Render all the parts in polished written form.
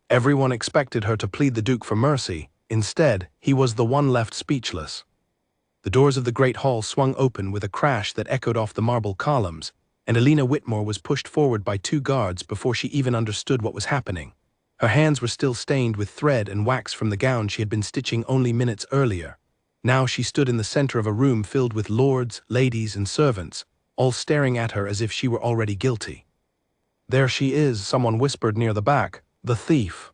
Everyone expected her to plead the Duke for mercy. Instead, he was the one left speechless. The doors of the great hall swung open with a crash that echoed off the marble columns, and Elena Whitmore was pushed forward by two guards before she even understood what was happening. Her hands were still stained with thread and wax from the gown she had been stitching only minutes earlier. Now she stood in the center of a room filled with lords, ladies, and servants, all staring at her as if she were already guilty. "There she is," someone whispered near the back, "the thief."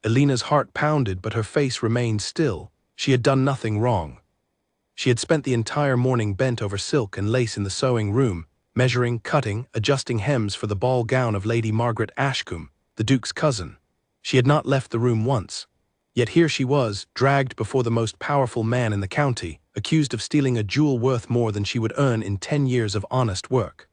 Elena's heart pounded, but her face remained still. She had done nothing wrong. She had spent the entire morning bent over silk and lace in the sewing room, measuring, cutting, adjusting hems for the ball gown of Lady Margaret Ashcombe, the Duke's cousin. She had not left the room once. Yet here she was, dragged before the most powerful man in the county, accused of stealing a jewel worth more than she would earn in 10 years of honest work.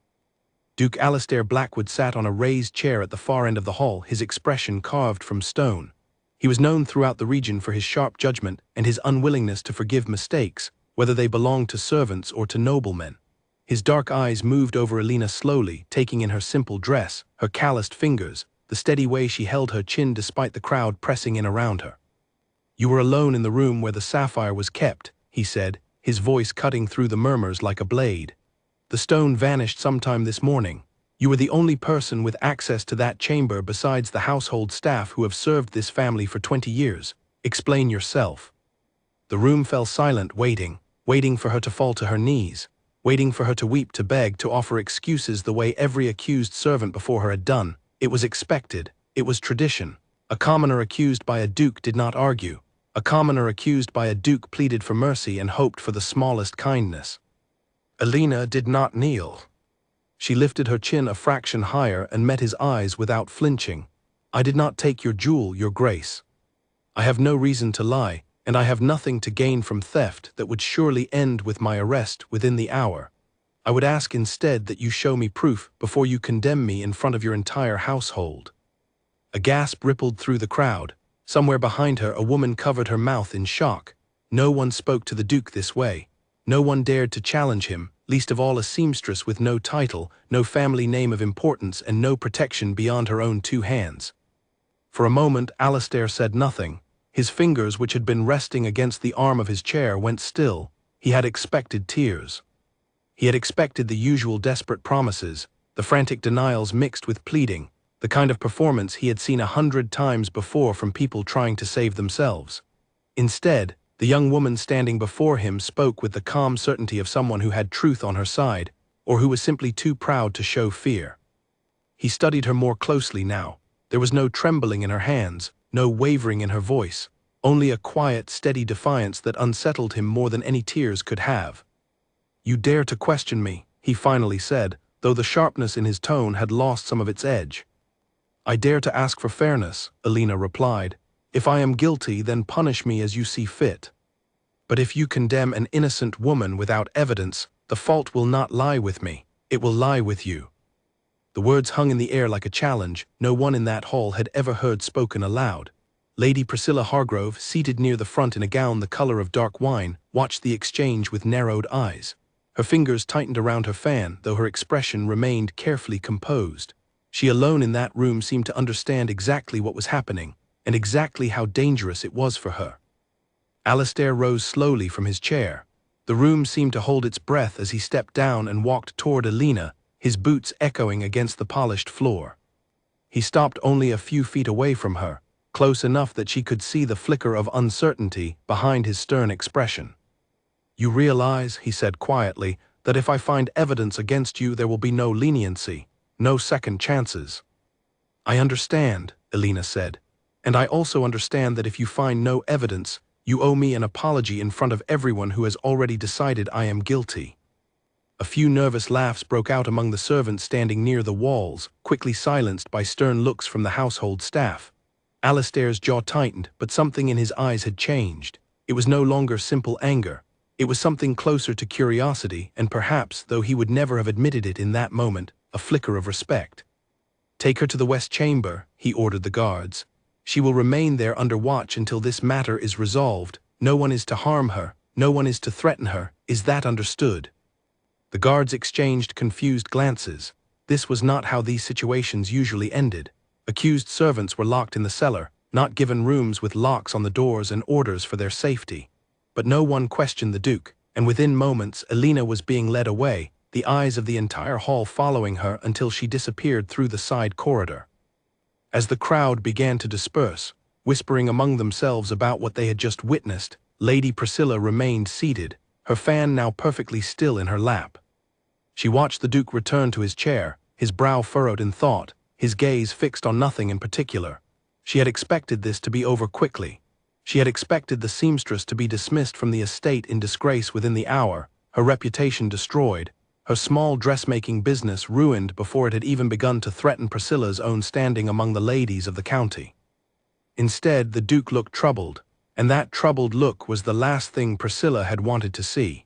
Duke Alastair Blackwood sat on a raised chair at the far end of the hall, his expression carved from stone. He was known throughout the region for his sharp judgment and his unwillingness to forgive mistakes, whether they belonged to servants or to noblemen. His dark eyes moved over Elena slowly, taking in her simple dress, her calloused fingers, the steady way she held her chin despite the crowd pressing in around her. "You were alone in the room where the sapphire was kept," he said, his voice cutting through the murmurs like a blade. "The stone vanished sometime this morning. You were the only person with access to that chamber besides the household staff who have served this family for 20 years. Explain yourself." The room fell silent, waiting for her to fall to her knees, waiting for her to weep, to beg, to offer excuses the way every accused servant before her had done. It was expected. It was tradition. A commoner accused by a duke did not argue. A commoner accused by a duke pleaded for mercy and hoped for the smallest kindness. Elena did not kneel. She lifted her chin a fraction higher and met his eyes without flinching. "I did not take your jewel, your grace. I have no reason to lie, and I have nothing to gain from theft that would surely end with my arrest within the hour. I would ask instead that you show me proof before you condemn me in front of your entire household." A gasp rippled through the crowd. Somewhere behind her, a woman covered her mouth in shock. No one spoke to the Duke this way. No one dared to challenge him, least of all a seamstress with no title, no family name of importance, and no protection beyond her own 2 hands. For a moment, Alastair said nothing. His fingers, which had been resting against the arm of his chair, went still. He had expected tears. He had expected the usual desperate promises, the frantic denials mixed with pleading, the kind of performance he had seen 100 times before from people trying to save themselves. Instead, the young woman standing before him spoke with the calm certainty of someone who had truth on her side, or who was simply too proud to show fear. He studied her more closely now. There was no trembling in her hands, no wavering in her voice, only a quiet, steady defiance that unsettled him more than any tears could have. "You dare to question me," he finally said, though the sharpness in his tone had lost some of its edge. "I dare to ask for fairness," Elena replied. "If I am guilty, then punish me as you see fit. But if you condemn an innocent woman without evidence, the fault will not lie with me, it will lie with you." The words hung in the air like a challenge no one in that hall had ever heard spoken aloud. Lady Priscilla Hargrove, seated near the front in a gown the color of dark wine, watched the exchange with narrowed eyes. Her fingers tightened around her fan, though her expression remained carefully composed. She alone in that room seemed to understand exactly what was happening, and exactly how dangerous it was for her. Alastair rose slowly from his chair. The room seemed to hold its breath as he stepped down and walked toward Elena, his boots echoing against the polished floor. He stopped only a few feet away from her, close enough that she could see the flicker of uncertainty behind his stern expression. "You realize," he said quietly, "that if I find evidence against you, there will be no leniency, no second chances." "I understand," Elena said, "and I also understand that if you find no evidence, you owe me an apology in front of everyone who has already decided I am guilty." A few nervous laughs broke out among the servants standing near the walls, quickly silenced by stern looks from the household staff. Alastair's jaw tightened, but something in his eyes had changed. It was no longer simple anger. It was something closer to curiosity, and perhaps, though he would never have admitted it in that moment, a flicker of respect. "Take her to the West Chamber," he ordered the guards. "She will remain there under watch until this matter is resolved. No one is to harm her, no one is to threaten her. Is that understood?" The guards exchanged confused glances. This was not how these situations usually ended. Accused servants were locked in the cellar, not given rooms with locks on the doors and orders for their safety. But no one questioned the Duke, and within moments Alina was being led away, the eyes of the entire hall following her until she disappeared through the side corridor. As the crowd began to disperse, whispering among themselves about what they had just witnessed, Lady Priscilla remained seated, her fan now perfectly still in her lap. She watched the Duke return to his chair, his brow furrowed in thought, his gaze fixed on nothing in particular. She had expected this to be over quickly. She had expected the seamstress to be dismissed from the estate in disgrace within the hour, her reputation destroyed, her small dressmaking business ruined before it had even begun to threaten Priscilla's own standing among the ladies of the county. Instead, the Duke looked troubled, and that troubled look was the last thing Priscilla had wanted to see.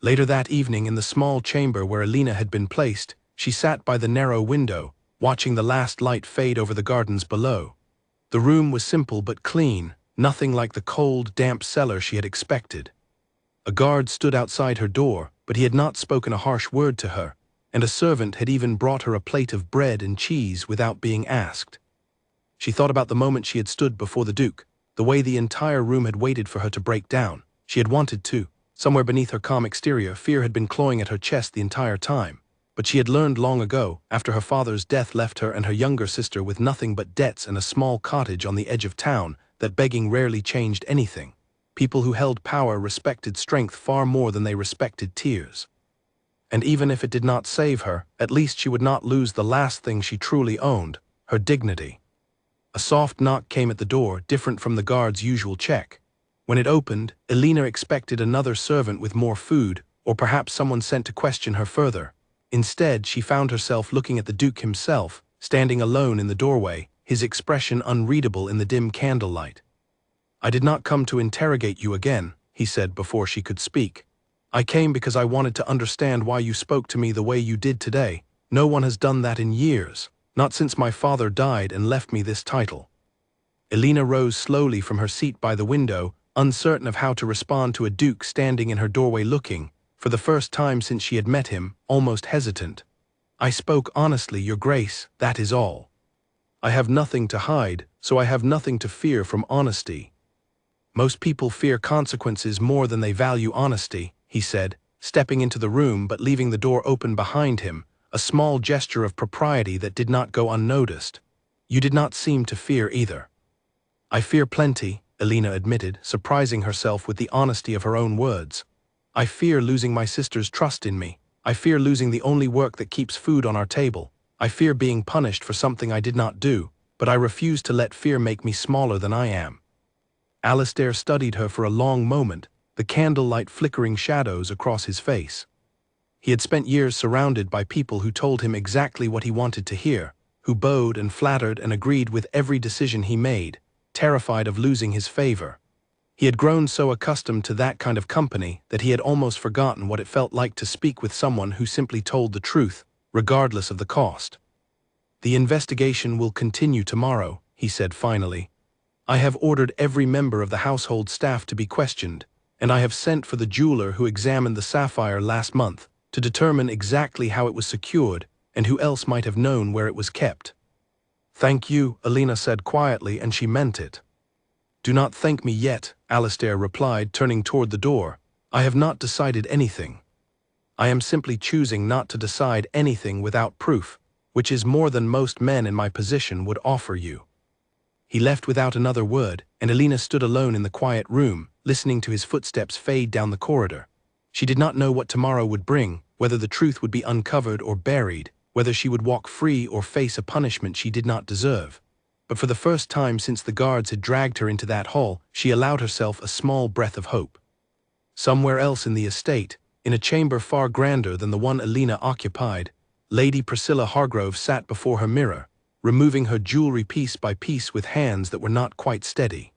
Later that evening, in the small chamber where Alina had been placed, she sat by the narrow window, watching the last light fade over the gardens below. The room was simple but clean, nothing like the cold, damp cellar she had expected. A guard stood outside her door, but he had not spoken a harsh word to her, and a servant had even brought her a plate of bread and cheese without being asked. She thought about the moment she had stood before the Duke, the way the entire room had waited for her to break down. She had wanted to. Somewhere beneath her calm exterior, fear had been clawing at her chest the entire time. But she had learned long ago, after her father's death left her and her younger sister with nothing but debts and a small cottage on the edge of town, that begging rarely changed anything. People who held power respected strength far more than they respected tears. And even if it did not save her, at least she would not lose the last thing she truly owned, her dignity. A soft knock came at the door, different from the guard's usual check. When it opened, Alina expected another servant with more food, or perhaps someone sent to question her further. Instead, she found herself looking at the Duke himself, standing alone in the doorway, his expression unreadable in the dim candlelight. "I did not come to interrogate you again," he said before she could speak. "I came because I wanted to understand why you spoke to me the way you did today. No one has done that in years, not since my father died and left me this title." Alina rose slowly from her seat by the window, uncertain of how to respond to a Duke standing in her doorway looking, for the first time since she had met him, almost hesitant. "I spoke honestly, Your Grace, that is all. I have nothing to hide, so I have nothing to fear from honesty." "Most people fear consequences more than they value honesty," he said, stepping into the room but leaving the door open behind him, a small gesture of propriety that did not go unnoticed. "You did not seem to fear either." "I fear plenty," Alina admitted, surprising herself with the honesty of her own words. "I fear losing my sister's trust in me. I fear losing the only work that keeps food on our table. I fear being punished for something I did not do, but I refuse to let fear make me smaller than I am." Alistair studied her for a long moment, the candlelight flickering shadows across his face. He had spent years surrounded by people who told him exactly what he wanted to hear, who bowed and flattered and agreed with every decision he made, terrified of losing his favor. He had grown so accustomed to that kind of company that he had almost forgotten what it felt like to speak with someone who simply told the truth, regardless of the cost. "The investigation will continue tomorrow," he said finally. "I have ordered every member of the household staff to be questioned, and I have sent for the jeweler who examined the sapphire last month to determine exactly how it was secured and who else might have known where it was kept." "Thank you," Alina said quietly, and she meant it. "Do not thank me yet," Alistair replied, turning toward the door. "I have not decided anything. I am simply choosing not to decide anything without proof, which is more than most men in my position would offer you." He left without another word, and Alina stood alone in the quiet room, listening to his footsteps fade down the corridor. She did not know what tomorrow would bring, whether the truth would be uncovered or buried, whether she would walk free or face a punishment she did not deserve. But for the first time since the guards had dragged her into that hall, she allowed herself a small breath of hope. Somewhere else in the estate, in a chamber far grander than the one Alina occupied, Lady Priscilla Hargrove sat before her mirror, removing her jewelry piece by piece with hands that were not quite steady.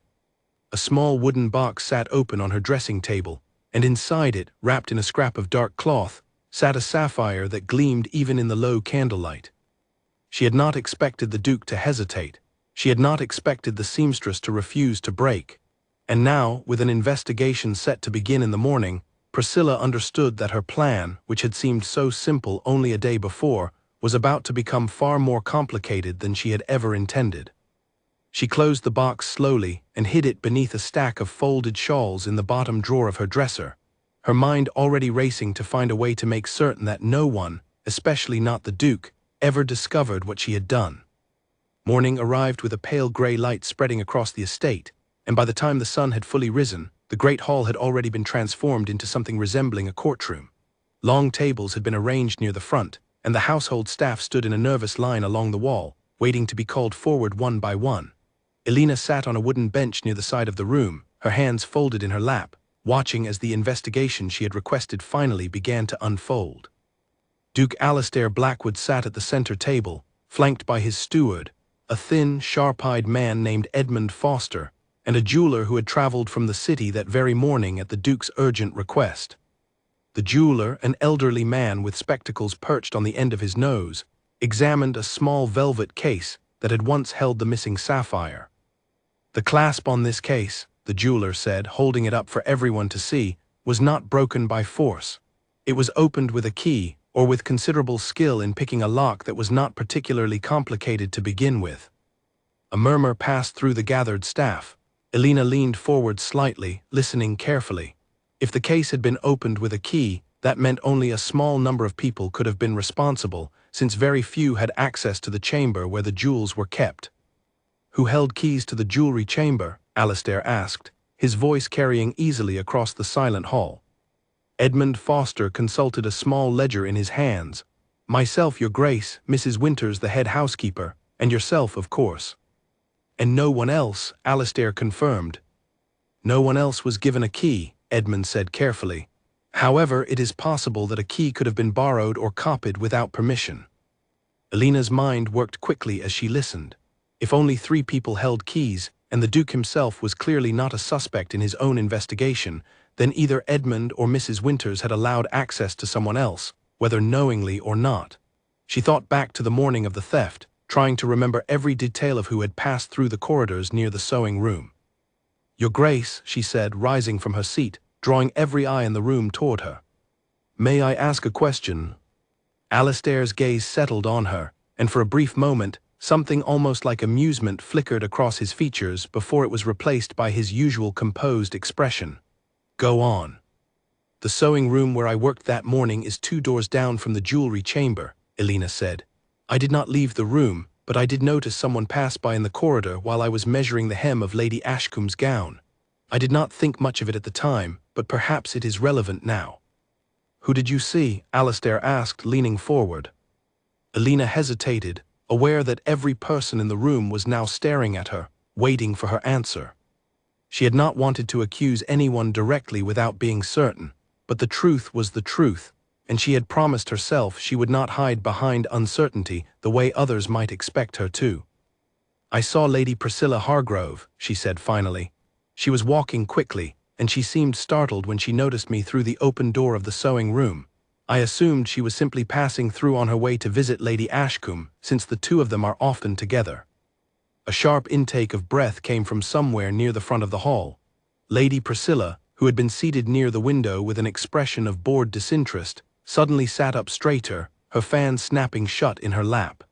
A small wooden box sat open on her dressing table, and inside it, wrapped in a scrap of dark cloth, sat a sapphire that gleamed even in the low candlelight. She had not expected the Duke to hesitate. She had not expected the seamstress to refuse to break. And now, with an investigation set to begin in the morning, Priscilla understood that her plan, which had seemed so simple only a day before, was about to become far more complicated than she had ever intended. She closed the box slowly and hid it beneath a stack of folded shawls in the bottom drawer of her dresser, her mind already racing to find a way to make certain that no one, especially not the Duke, ever discovered what she had done. Morning arrived with a pale gray light spreading across the estate, and by the time the sun had fully risen, the great hall had already been transformed into something resembling a courtroom. Long tables had been arranged near the front, and the household staff stood in a nervous line along the wall, waiting to be called forward one by one. Elena sat on a wooden bench near the side of the room, her hands folded in her lap, watching as the investigation she had requested finally began to unfold. Duke Alastair Blackwood sat at the center table, flanked by his steward, a thin, sharp-eyed man named Edmund Foster, and a jeweler who had traveled from the city that very morning at the Duke's urgent request. The jeweler, an elderly man with spectacles perched on the end of his nose, examined a small velvet case that had once held the missing sapphire. The clasp on this case, the jeweler said, holding it up for everyone to see, was not broken by force. It was opened with a key, or with considerable skill in picking a lock that was not particularly complicated to begin with. A murmur passed through the gathered staff. Elena leaned forward slightly, listening carefully. If the case had been opened with a key, that meant only a small number of people could have been responsible, since very few had access to the chamber where the jewels were kept. Who held keys to the jewelry chamber? Alastair asked, his voice carrying easily across the silent hall. Edmund Foster consulted a small ledger in his hands. Myself, Your Grace, Mrs. Winters, the head housekeeper, and yourself, of course. And no one else, Alastair confirmed. No one else was given a key, Edmund said carefully. However, it is possible that a key could have been borrowed or copied without permission. Elena's mind worked quickly as she listened. If only 3 people held keys, and the Duke himself was clearly not a suspect in his own investigation, then either Edmund or Mrs. Winters had allowed access to someone else, whether knowingly or not. She thought back to the morning of the theft, trying to remember every detail of who had passed through the corridors near the sewing room. Your Grace, she said, rising from her seat, drawing every eye in the room toward her. May I ask a question? Alastair's gaze settled on her, and for a brief moment, something almost like amusement flickered across his features before it was replaced by his usual composed expression. Go on. The sewing room where I worked that morning is 2 doors down from the jewelry chamber, Elena said. I did not leave the room, but I did notice someone pass by in the corridor while I was measuring the hem of Lady Ashcombe's gown. I did not think much of it at the time, but perhaps it is relevant now. Who did you see? Alastair asked, leaning forward. Elena hesitated, aware that every person in the room was now staring at her, waiting for her answer. She had not wanted to accuse anyone directly without being certain, but the truth was the truth, and she had promised herself she would not hide behind uncertainty the way others might expect her to. I saw Lady Priscilla Hargrove, she said finally. She was walking quickly, and she seemed startled when she noticed me through the open door of the sewing room. I assumed she was simply passing through on her way to visit Lady Ashcombe, since the 2 of them are often together. A sharp intake of breath came from somewhere near the front of the hall. Lady Priscilla, who had been seated near the window with an expression of bored disinterest, suddenly sat up straighter, her fan snapping shut in her lap.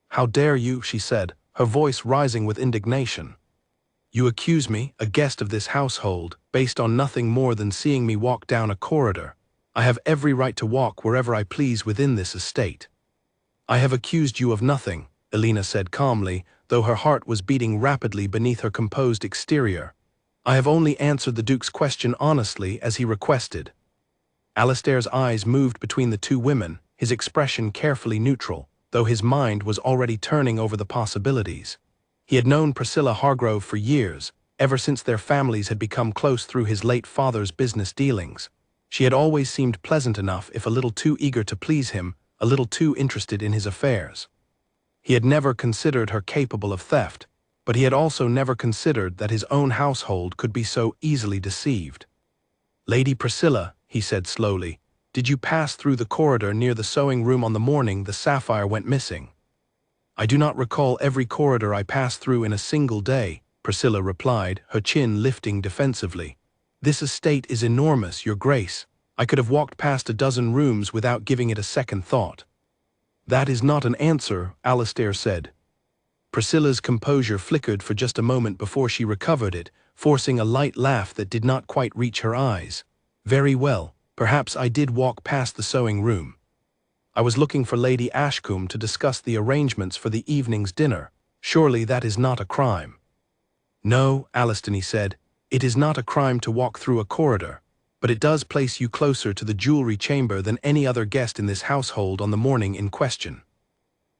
How dare you, she said, her voice rising with indignation. You accuse me, a guest of this household, based on nothing more than seeing me walk down a corridor. I have every right to walk wherever I please within this estate. I have accused you of nothing, Elena said calmly, though her heart was beating rapidly beneath her composed exterior. I have only answered the Duke's question honestly as he requested. Alastair's eyes moved between the 2 women, his expression carefully neutral, though his mind was already turning over the possibilities. He had known Priscilla Hargrove for years, ever since their families had become close through his late father's business dealings. She had always seemed pleasant enough, if a little too eager to please him, a little too interested in his affairs. He had never considered her capable of theft, but he had also never considered that his own household could be so easily deceived. Lady Priscilla, he said slowly, did you pass through the corridor near the sewing room on the morning the sapphire went missing? I do not recall every corridor I passed through in a single day, Priscilla replied, her chin lifting defensively. This estate is enormous, Your Grace. I could have walked past a dozen rooms without giving it a second thought. That is not an answer, Alistair said. Priscilla's composure flickered for just a moment before she recovered it, forcing a light laugh that did not quite reach her eyes. Very well, perhaps I did walk past the sewing room. I was looking for Lady Ashcombe to discuss the arrangements for the evening's dinner. Surely that is not a crime. No, Alistony said, it is not a crime to walk through a corridor, but it does place you closer to the jewelry chamber than any other guest in this household on the morning in question.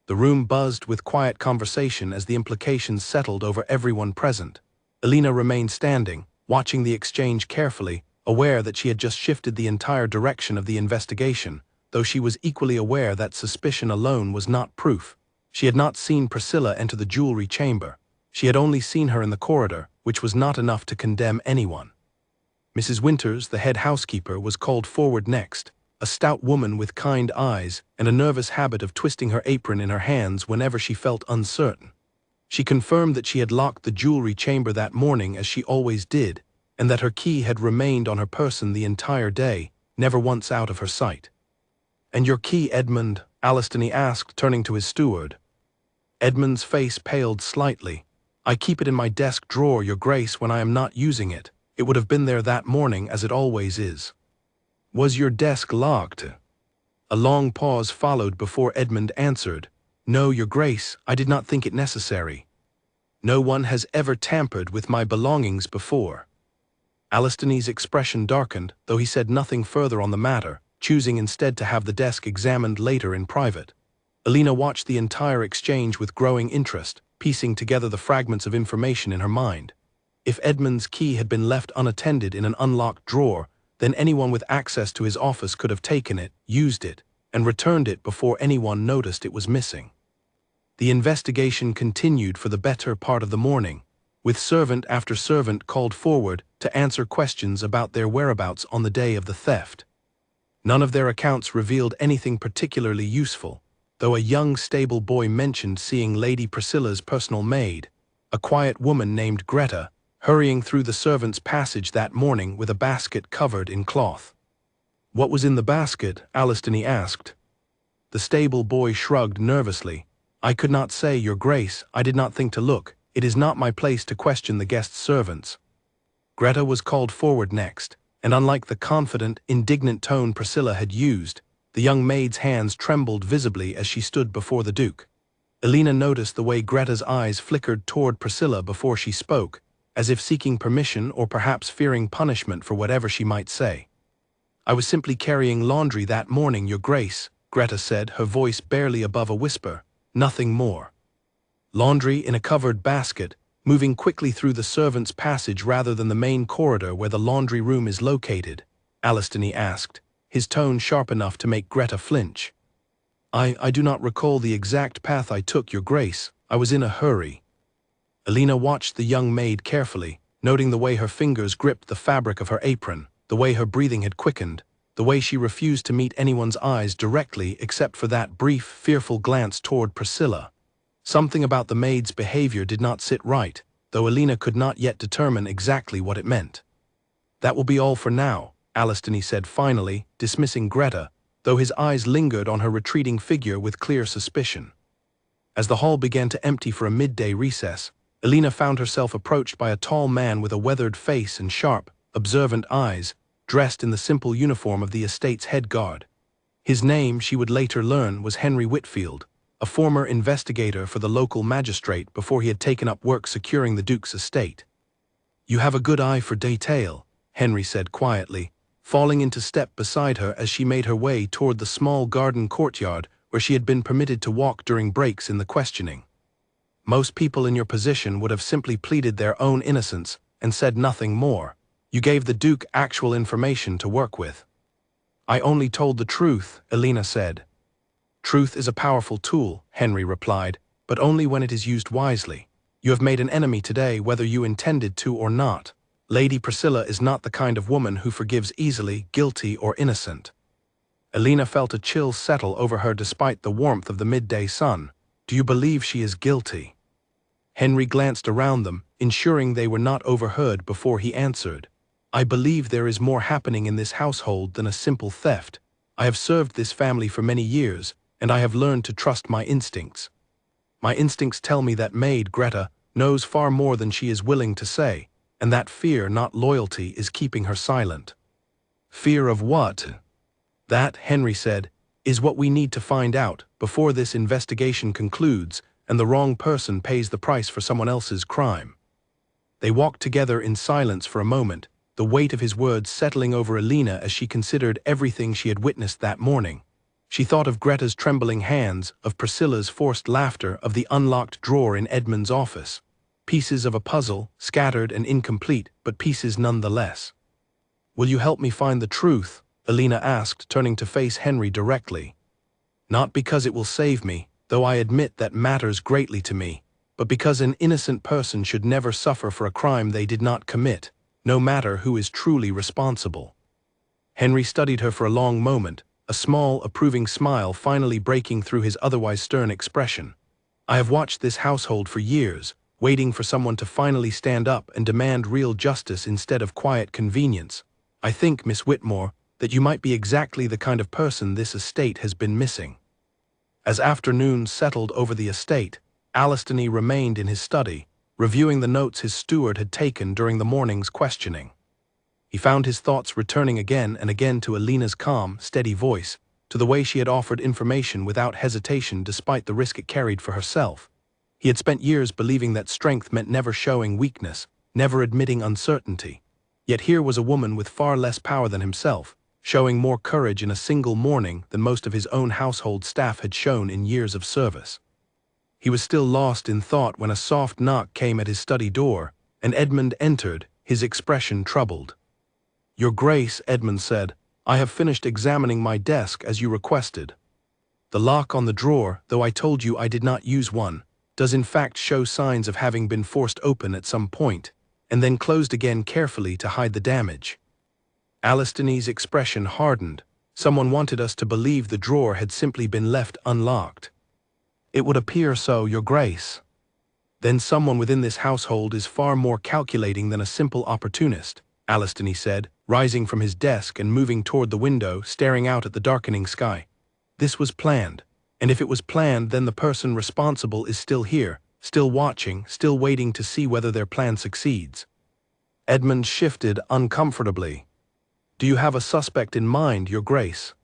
The room buzzed with quiet conversation as the implications settled over everyone present. Elena remained standing, watching the exchange carefully, aware that she had just shifted the entire direction of the investigation, though she was equally aware that suspicion alone was not proof. She had not seen Priscilla enter the jewelry chamber. She had only seen her in the corridor, which was not enough to condemn anyone. Mrs. Winters, the head housekeeper, was called forward next, a stout woman with kind eyes and a nervous habit of twisting her apron in her hands whenever she felt uncertain. She confirmed that she had locked the jewelry chamber that morning as she always did, and that her key had remained on her person the entire day, never once out of her sight. "And your key, Edmund?" Alistony asked, turning to his steward. Edmund's face paled slightly. "I keep it in my desk drawer, Your Grace, when I am not using it. It would have been there that morning, as it always is." "Was your desk locked?" A long pause followed before Edmund answered, "No, Your Grace, I did not think it necessary. No one has ever tampered with my belongings before." Alistony's expression darkened, though he said nothing further on the matter, choosing instead to have the desk examined later in private. Elena watched the entire exchange with growing interest, piecing together the fragments of information in her mind. If Edmund's key had been left unattended in an unlocked drawer, then anyone with access to his office could have taken it, used it, and returned it before anyone noticed it was missing. The investigation continued for the better part of the morning, with servant after servant called forward to answer questions about their whereabouts on the day of the theft. None of their accounts revealed anything particularly useful, though a young stable boy mentioned seeing Lady Priscilla's personal maid, a quiet woman named Greta, hurrying through the servants' passage that morning with a basket covered in cloth. "What was in the basket?" Alistony asked. The stable boy shrugged nervously. "I could not say, Your Grace. I did not think to look. It is not my place to question the guest servants." Greta was called forward next, and unlike the confident, indignant tone Priscilla had used, the young maid's hands trembled visibly as she stood before the Duke. Elena noticed the way Greta's eyes flickered toward Priscilla before she spoke, as if seeking permission or perhaps fearing punishment for whatever she might say. "I was simply carrying laundry that morning, Your Grace," Greta said, her voice barely above a whisper. "Nothing more." Laundry in a covered basket, moving quickly through the servants' passage rather than the main corridor where the laundry room is located? Alistony asked, his tone sharp enough to make Greta flinch. I do not recall the exact path I took, Your Grace. I was in a hurry." Elena watched the young maid carefully, noting the way her fingers gripped the fabric of her apron, the way her breathing had quickened, the way she refused to meet anyone's eyes directly except for that brief, fearful glance toward Priscilla. Something about the maid's behavior did not sit right, though Elena could not yet determine exactly what it meant. "That will be all for now," Alistony said finally, dismissing Greta, though his eyes lingered on her retreating figure with clear suspicion. As the hall began to empty for a midday recess, Elena found herself approached by a tall man with a weathered face and sharp, observant eyes, dressed in the simple uniform of the estate's head guard. His name, she would later learn, was Henry Whitfield, a former investigator for the local magistrate before he had taken up work securing the Duke's estate. "You have a good eye for detail," Henry said quietly, falling into step beside her as she made her way toward the small garden courtyard where she had been permitted to walk during breaks in the questioning. "Most people in your position would have simply pleaded their own innocence and said nothing more. You gave the Duke actual information to work with." "I only told the truth," Elena said. "Truth is a powerful tool," Henry replied, "but only when it is used wisely. You have made an enemy today whether you intended to or not. Lady Priscilla is not the kind of woman who forgives easily, guilty or innocent." Elena felt a chill settle over her despite the warmth of the midday sun. "Do you believe she is guilty?" Henry glanced around them, ensuring they were not overheard before he answered. "I believe there is more happening in this household than a simple theft. I have served this family for many years, and I have learned to trust my instincts. My instincts tell me that maid Greta knows far more than she is willing to say, and that fear, not loyalty, is keeping her silent." "Fear of what?" "That," Henry said, "is what we need to find out before this investigation concludes and the wrong person pays the price for someone else's crime." They walked together in silence for a moment, the weight of his words settling over Alina as she considered everything she had witnessed that morning. She thought of Greta's trembling hands, of Priscilla's forced laughter, of the unlocked drawer in Edmund's office. Pieces of a puzzle, scattered and incomplete, but pieces nonetheless. "Will you help me find the truth?" Alina asked, turning to face Henry directly. "Not because it will save me, though I admit that matters greatly to me, but because an innocent person should never suffer for a crime they did not commit, no matter who is truly responsible." Henry studied her for a long moment, a small, approving smile finally breaking through his otherwise stern expression. "I have watched this household for years, waiting for someone to finally stand up and demand real justice instead of quiet convenience. I think, Miss Whitmore, that you might be exactly the kind of person this estate has been missing." As afternoon settled over the estate, Alistony remained in his study, reviewing the notes his steward had taken during the morning's questioning. He found his thoughts returning again and again to Alina's calm, steady voice, to the way she had offered information without hesitation despite the risk it carried for herself. He had spent years believing that strength meant never showing weakness, never admitting uncertainty. Yet here was a woman with far less power than himself, showing more courage in a single morning than most of his own household staff had shown in years of service. He was still lost in thought when a soft knock came at his study door, and Edmund entered, his expression troubled. "Your Grace," Edmund said, "I have finished examining my desk as you requested. The lock on the drawer, though I told you I did not use one, does in fact show signs of having been forced open at some point, and then closed again carefully to hide the damage." Alistony's expression hardened. Someone wanted us to believe the drawer had simply been left unlocked. "It would appear so, Your Grace." "Then someone within this household is far more calculating than a simple opportunist," Alistony said, rising from his desk and moving toward the window, staring out at the darkening sky. "This was planned, and if it was planned, then the person responsible is still here, still watching, still waiting to see whether their plan succeeds." Edmund shifted uncomfortably. "Do you have a suspect in mind, Your Grace?"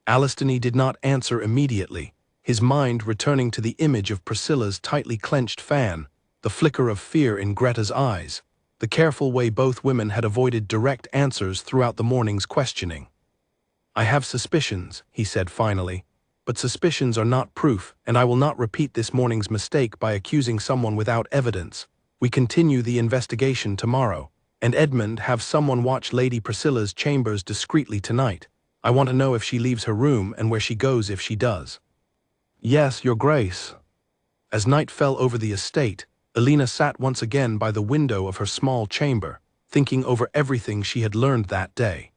Alistony did not answer immediately, his mind returning to the image of Priscilla's tightly clenched fan, the flicker of fear in Greta's eyes, the careful way both women had avoided direct answers throughout the morning's questioning. "I have suspicions," he said finally, "but suspicions are not proof, and I will not repeat this morning's mistake by accusing someone without evidence. We continue the investigation tomorrow, and Edmund, have someone watch Lady Priscilla's chambers discreetly tonight. I want to know if she leaves her room and where she goes if she does." "Yes, Your Grace." As night fell over the estate, Alina sat once again by the window of her small chamber, thinking over everything she had learned that day.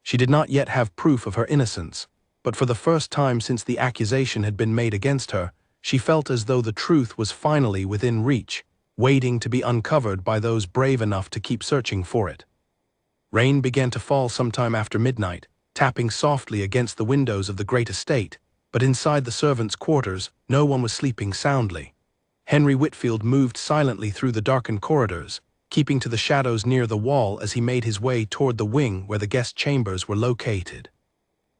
She did not yet have proof of her innocence, but for the first time since the accusation had been made against her, she felt as though the truth was finally within reach, waiting to be uncovered by those brave enough to keep searching for it. Rain began to fall sometime after midnight, tapping softly against the windows of the great estate, but inside the servants' quarters, no one was sleeping soundly. Henry Whitfield moved silently through the darkened corridors, keeping to the shadows near the wall as he made his way toward the wing where the guest chambers were located.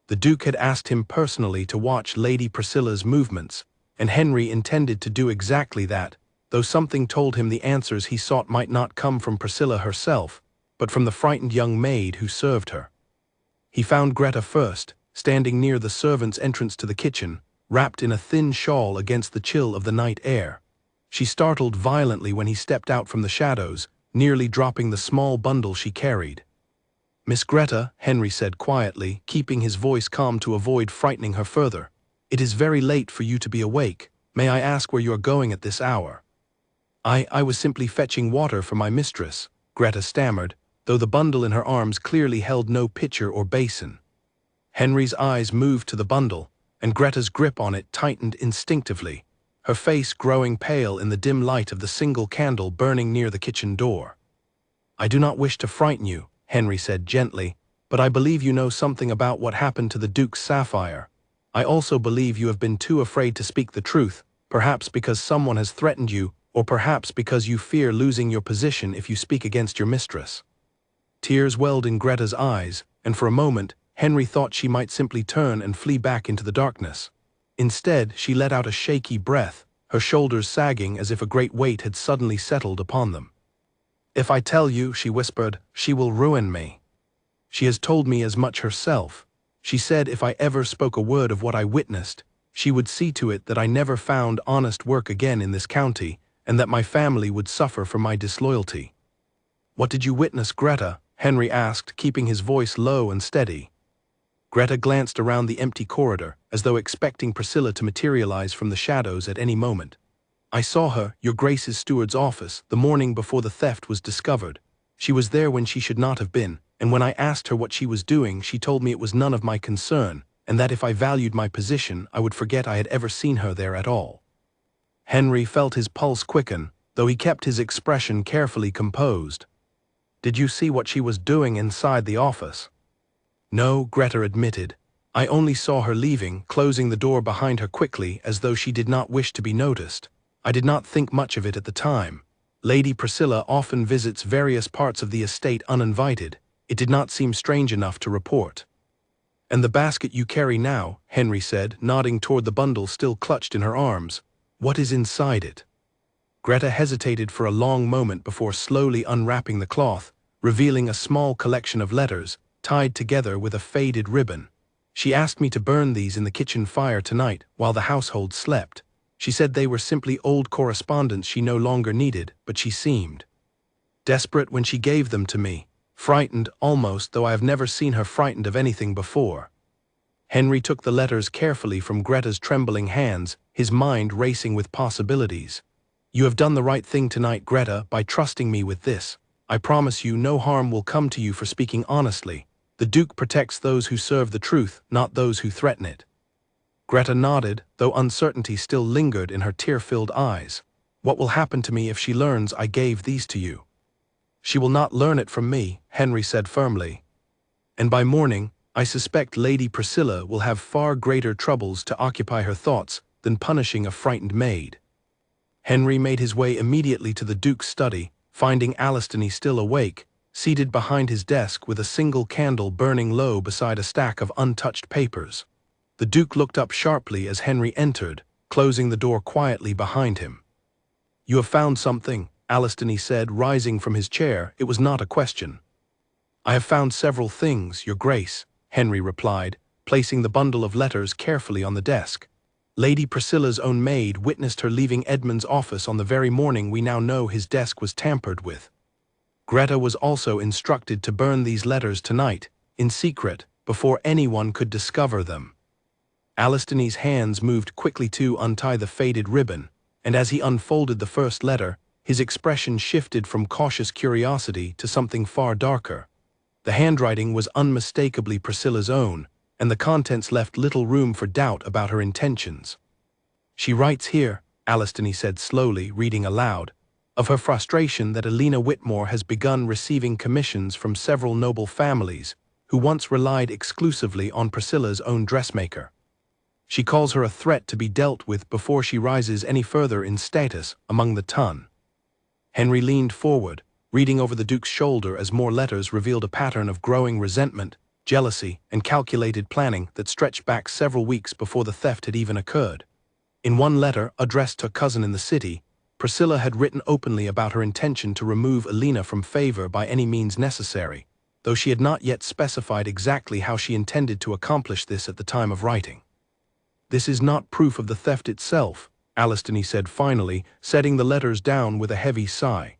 The Duke had asked him personally to watch Lady Priscilla's movements, and Henry intended to do exactly that, though something told him the answers he sought might not come from Priscilla herself, but from the frightened young maid who served her. He found Greta first, standing near the servants' entrance to the kitchen, wrapped in a thin shawl against the chill of the night air. She startled violently when he stepped out from the shadows, nearly dropping the small bundle she carried. "Miss Greta," Henry said quietly, keeping his voice calm to avoid frightening her further, "it is very late for you to be awake. May I ask where you are going at this hour?" I was simply fetching water for my mistress," Greta stammered, though the bundle in her arms clearly held no pitcher or basin. Henry's eyes moved to the bundle, and Greta's grip on it tightened instinctively, her face growing pale in the dim light of the single candle burning near the kitchen door. "I do not wish to frighten you," Henry said gently, "but I believe you know something about what happened to the Duke's sapphire." I also believe you have been too afraid to speak the truth, perhaps because someone has threatened you, or perhaps because you fear losing your position if you speak against your mistress." Tears welled in Greta's eyes, and for a moment, Henry thought she might simply turn and flee back into the darkness. Instead, she let out a shaky breath, her shoulders sagging as if a great weight had suddenly settled upon them. "If I tell you," she whispered, "she will ruin me. She has told me as much herself. She said if I ever spoke a word of what I witnessed, she would see to it that I never found honest work again in this county, and that my family would suffer for my disloyalty." "What did you witness, Greta?" Henry asked, keeping his voice low and steady. Greta glanced around the empty corridor, as though expecting Priscilla to materialize from the shadows at any moment. "I saw her, Your Grace's steward's office, the morning before the theft was discovered. She was there when she should not have been, and when I asked her what she was doing, she told me it was none of my concern, and that if I valued my position, I would forget I had ever seen her there at all." Henry felt his pulse quicken, though he kept his expression carefully composed. "Did you see what she was doing inside the office?" "No," Greta admitted. "I only saw her leaving, closing the door behind her quickly as though she did not wish to be noticed. I did not think much of it at the time. Lady Priscilla often visits various parts of the estate uninvited. It did not seem strange enough to report." "And the basket you carry now," Henry said, nodding toward the bundle still clutched in her arms. "What is inside it?" Greta hesitated for a long moment before slowly unwrapping the cloth, revealing a small collection of letters, tied together with a faded ribbon. "She asked me to burn these in the kitchen fire tonight while the household slept. She said they were simply old correspondence she no longer needed, but she seemed desperate when she gave them to me. Frightened, almost, though I have never seen her frightened of anything before." Henry took the letters carefully from Greta's trembling hands, his mind racing with possibilities. "You have done the right thing tonight, Greta, by trusting me with this. I promise you no harm will come to you for speaking honestly. The Duke protects those who serve the truth, not those who threaten it." Greta nodded, though uncertainty still lingered in her tear-filled eyes. "What will happen to me if she learns I gave these to you?" "She will not learn it from me," Henry said firmly. "And by morning, I suspect Lady Priscilla will have far greater troubles to occupy her thoughts than punishing a frightened maid." Henry made his way immediately to the Duke's study, finding Alistony still awake, seated behind his desk with a single candle burning low beside a stack of untouched papers. The Duke looked up sharply as Henry entered, closing the door quietly behind him. "You have found something," Alistony said, rising from his chair. It was not a question. "I have found several things, Your Grace," Henry replied, placing the bundle of letters carefully on the desk. "Lady Priscilla's own maid witnessed her leaving Edmund's office on the very morning we now know his desk was tampered with. Greta was also instructed to burn these letters tonight, in secret, before anyone could discover them." Alistony's hands moved quickly to untie the faded ribbon, and as he unfolded the first letter, his expression shifted from cautious curiosity to something far darker. The handwriting was unmistakably Priscilla's own, and the contents left little room for doubt about her intentions. "She writes here," Alistony said slowly, reading aloud, "of her frustration that Alina Whitmore has begun receiving commissions from several noble families who once relied exclusively on Priscilla's own dressmaker. She calls her a threat to be dealt with before she rises any further in status among the ton." Henry leaned forward, reading over the Duke's shoulder as more letters revealed a pattern of growing resentment, jealousy, and calculated planning that stretched back several weeks before the theft had even occurred. In one letter, addressed to a cousin in the city, Priscilla had written openly about her intention to remove Alina from favor by any means necessary, though she had not yet specified exactly how she intended to accomplish this at the time of writing. "This is not proof of the theft itself," Alistony said finally, setting the letters down with a heavy sigh.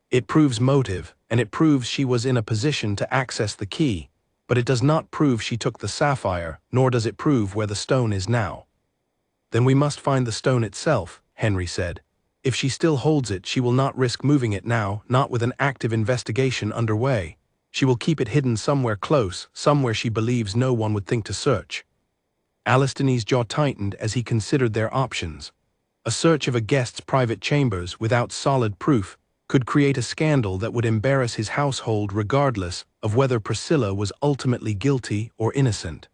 "It proves motive, and it proves she was in a position to access the key, but it does not prove she took the sapphire, nor does it prove where the stone is now." "Then we must find the stone itself," Henry said. "If she still holds it, she will not risk moving it now, not with an active investigation underway. She will keep it hidden somewhere close, somewhere she believes no one would think to search." Alistony's jaw tightened as he considered their options. A search of a guest's private chambers without solid proof could create a scandal that would embarrass his household regardless of whether Priscilla was ultimately guilty or innocent.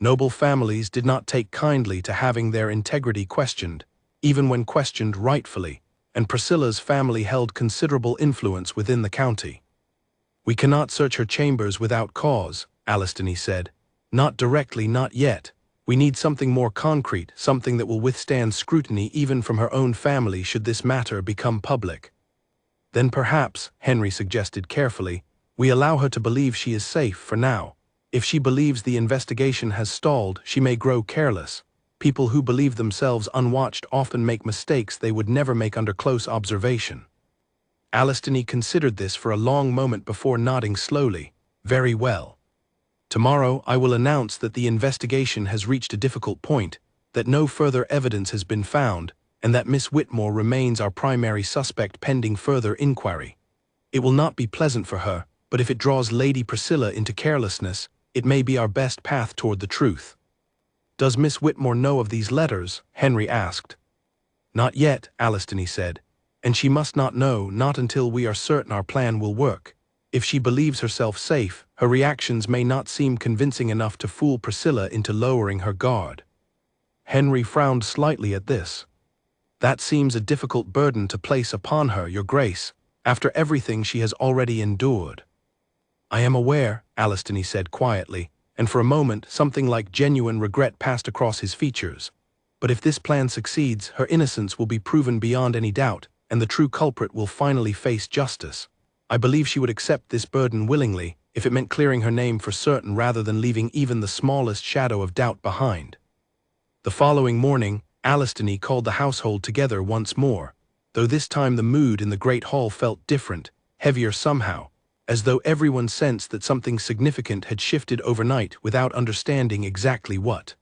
Noble families did not take kindly to having their integrity questioned, even when questioned rightfully, and Priscilla's family held considerable influence within the county. "We cannot search her chambers without cause," Alistony said. "Not directly, not yet. We need something more concrete, something that will withstand scrutiny even from her own family should this matter become public." "Then perhaps," Henry suggested carefully, "we allow her to believe she is safe for now. If she believes the investigation has stalled, she may grow careless. People who believe themselves unwatched often make mistakes they would never make under close observation." Alistony considered this for a long moment before nodding slowly. "Very well. Tomorrow I will announce that the investigation has reached a difficult point, that no further evidence has been found, and that Miss Whitmore remains our primary suspect pending further inquiry. It will not be pleasant for her, but if it draws Lady Priscilla into carelessness, it may be our best path toward the truth." "Does Miss Whitmore know of these letters?" Henry asked. "Not yet," Alistony said, "and she must not know, not until we are certain our plan will work. If she believes herself safe, her reactions may not seem convincing enough to fool Priscilla into lowering her guard." Henry frowned slightly at this. "That seems a difficult burden to place upon her, Your Grace, after everything she has already endured." "I am aware," Alistony said quietly, and for a moment something like genuine regret passed across his features. "But if this plan succeeds, her innocence will be proven beyond any doubt, and the true culprit will finally face justice. I believe she would accept this burden willingly, if it meant clearing her name for certain rather than leaving even the smallest shadow of doubt behind." The following morning, Alistony called the household together once more, though this time the mood in the great hall felt different, heavier somehow, as though everyone sensed that something significant had shifted overnight without understanding exactly what.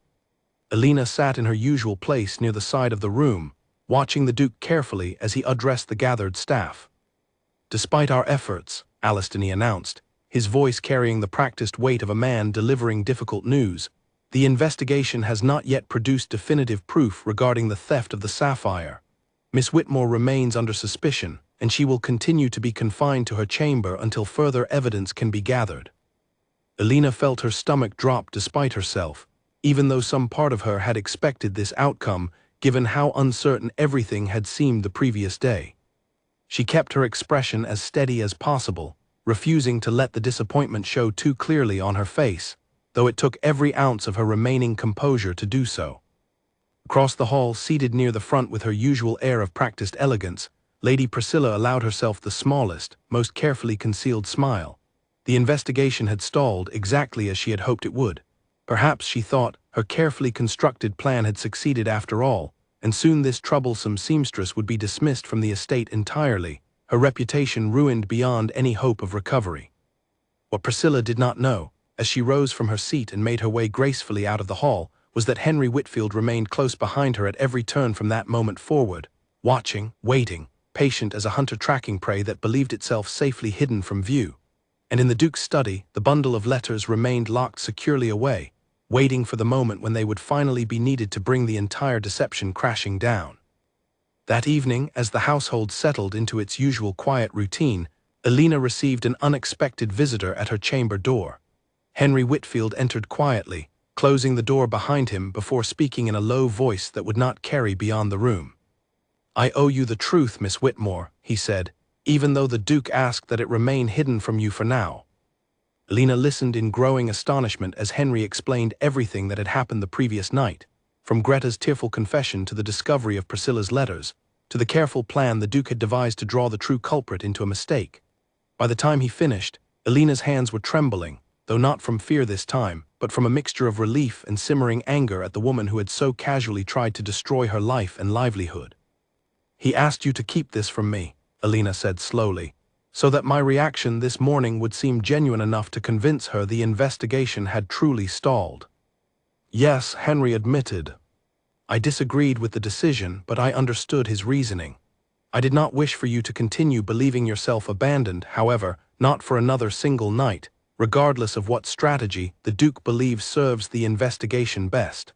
Elena sat in her usual place near the side of the room, watching the Duke carefully as he addressed the gathered staff. "Despite our efforts," Alistony announced, his voice carrying the practiced weight of a man delivering difficult news, "the investigation has not yet produced definitive proof regarding the theft of the sapphire. Miss Whitmore remains under suspicion, and she will continue to be confined to her chamber until further evidence can be gathered." Elena felt her stomach drop despite herself, even though some part of her had expected this outcome, given how uncertain everything had seemed the previous day. She kept her expression as steady as possible, refusing to let the disappointment show too clearly on her face, though it took every ounce of her remaining composure to do so. Across the hall, seated near the front with her usual air of practiced elegance, Lady Priscilla allowed herself the smallest, most carefully concealed smile. The investigation had stalled exactly as she had hoped it would. Perhaps, she thought, her carefully constructed plan had succeeded after all, and soon this troublesome seamstress would be dismissed from the estate entirely, her reputation ruined beyond any hope of recovery. What Priscilla did not know, as she rose from her seat and made her way gracefully out of the hall, was that Henry Whitfield remained close behind her at every turn from that moment forward, watching, waiting, patient as a hunter tracking prey that believed itself safely hidden from view. And in the Duke's study, the bundle of letters remained locked securely away, waiting for the moment when they would finally be needed to bring the entire deception crashing down. That evening, as the household settled into its usual quiet routine, Elena received an unexpected visitor at her chamber door. Henry Whitfield entered quietly, closing the door behind him before speaking in a low voice that would not carry beyond the room. "I owe you the truth, Miss Whitmore," he said, "even though the Duke asked that it remain hidden from you for now." Elena listened in growing astonishment as Henry explained everything that had happened the previous night, from Greta's tearful confession to the discovery of Priscilla's letters, to the careful plan the Duke had devised to draw the true culprit into a mistake. By the time he finished, Elena's hands were trembling, though not from fear this time, but from a mixture of relief and simmering anger at the woman who had so casually tried to destroy her life and livelihood. "He asked you to keep this from me," Elena said slowly, "so that my reaction this morning would seem genuine enough to convince her the investigation had truly stalled." "Yes," Henry admitted. "I disagreed with the decision, but I understood his reasoning. I did not wish for you to continue believing yourself abandoned, however, not for another single night, regardless of what strategy the Duke believes serves the investigation best."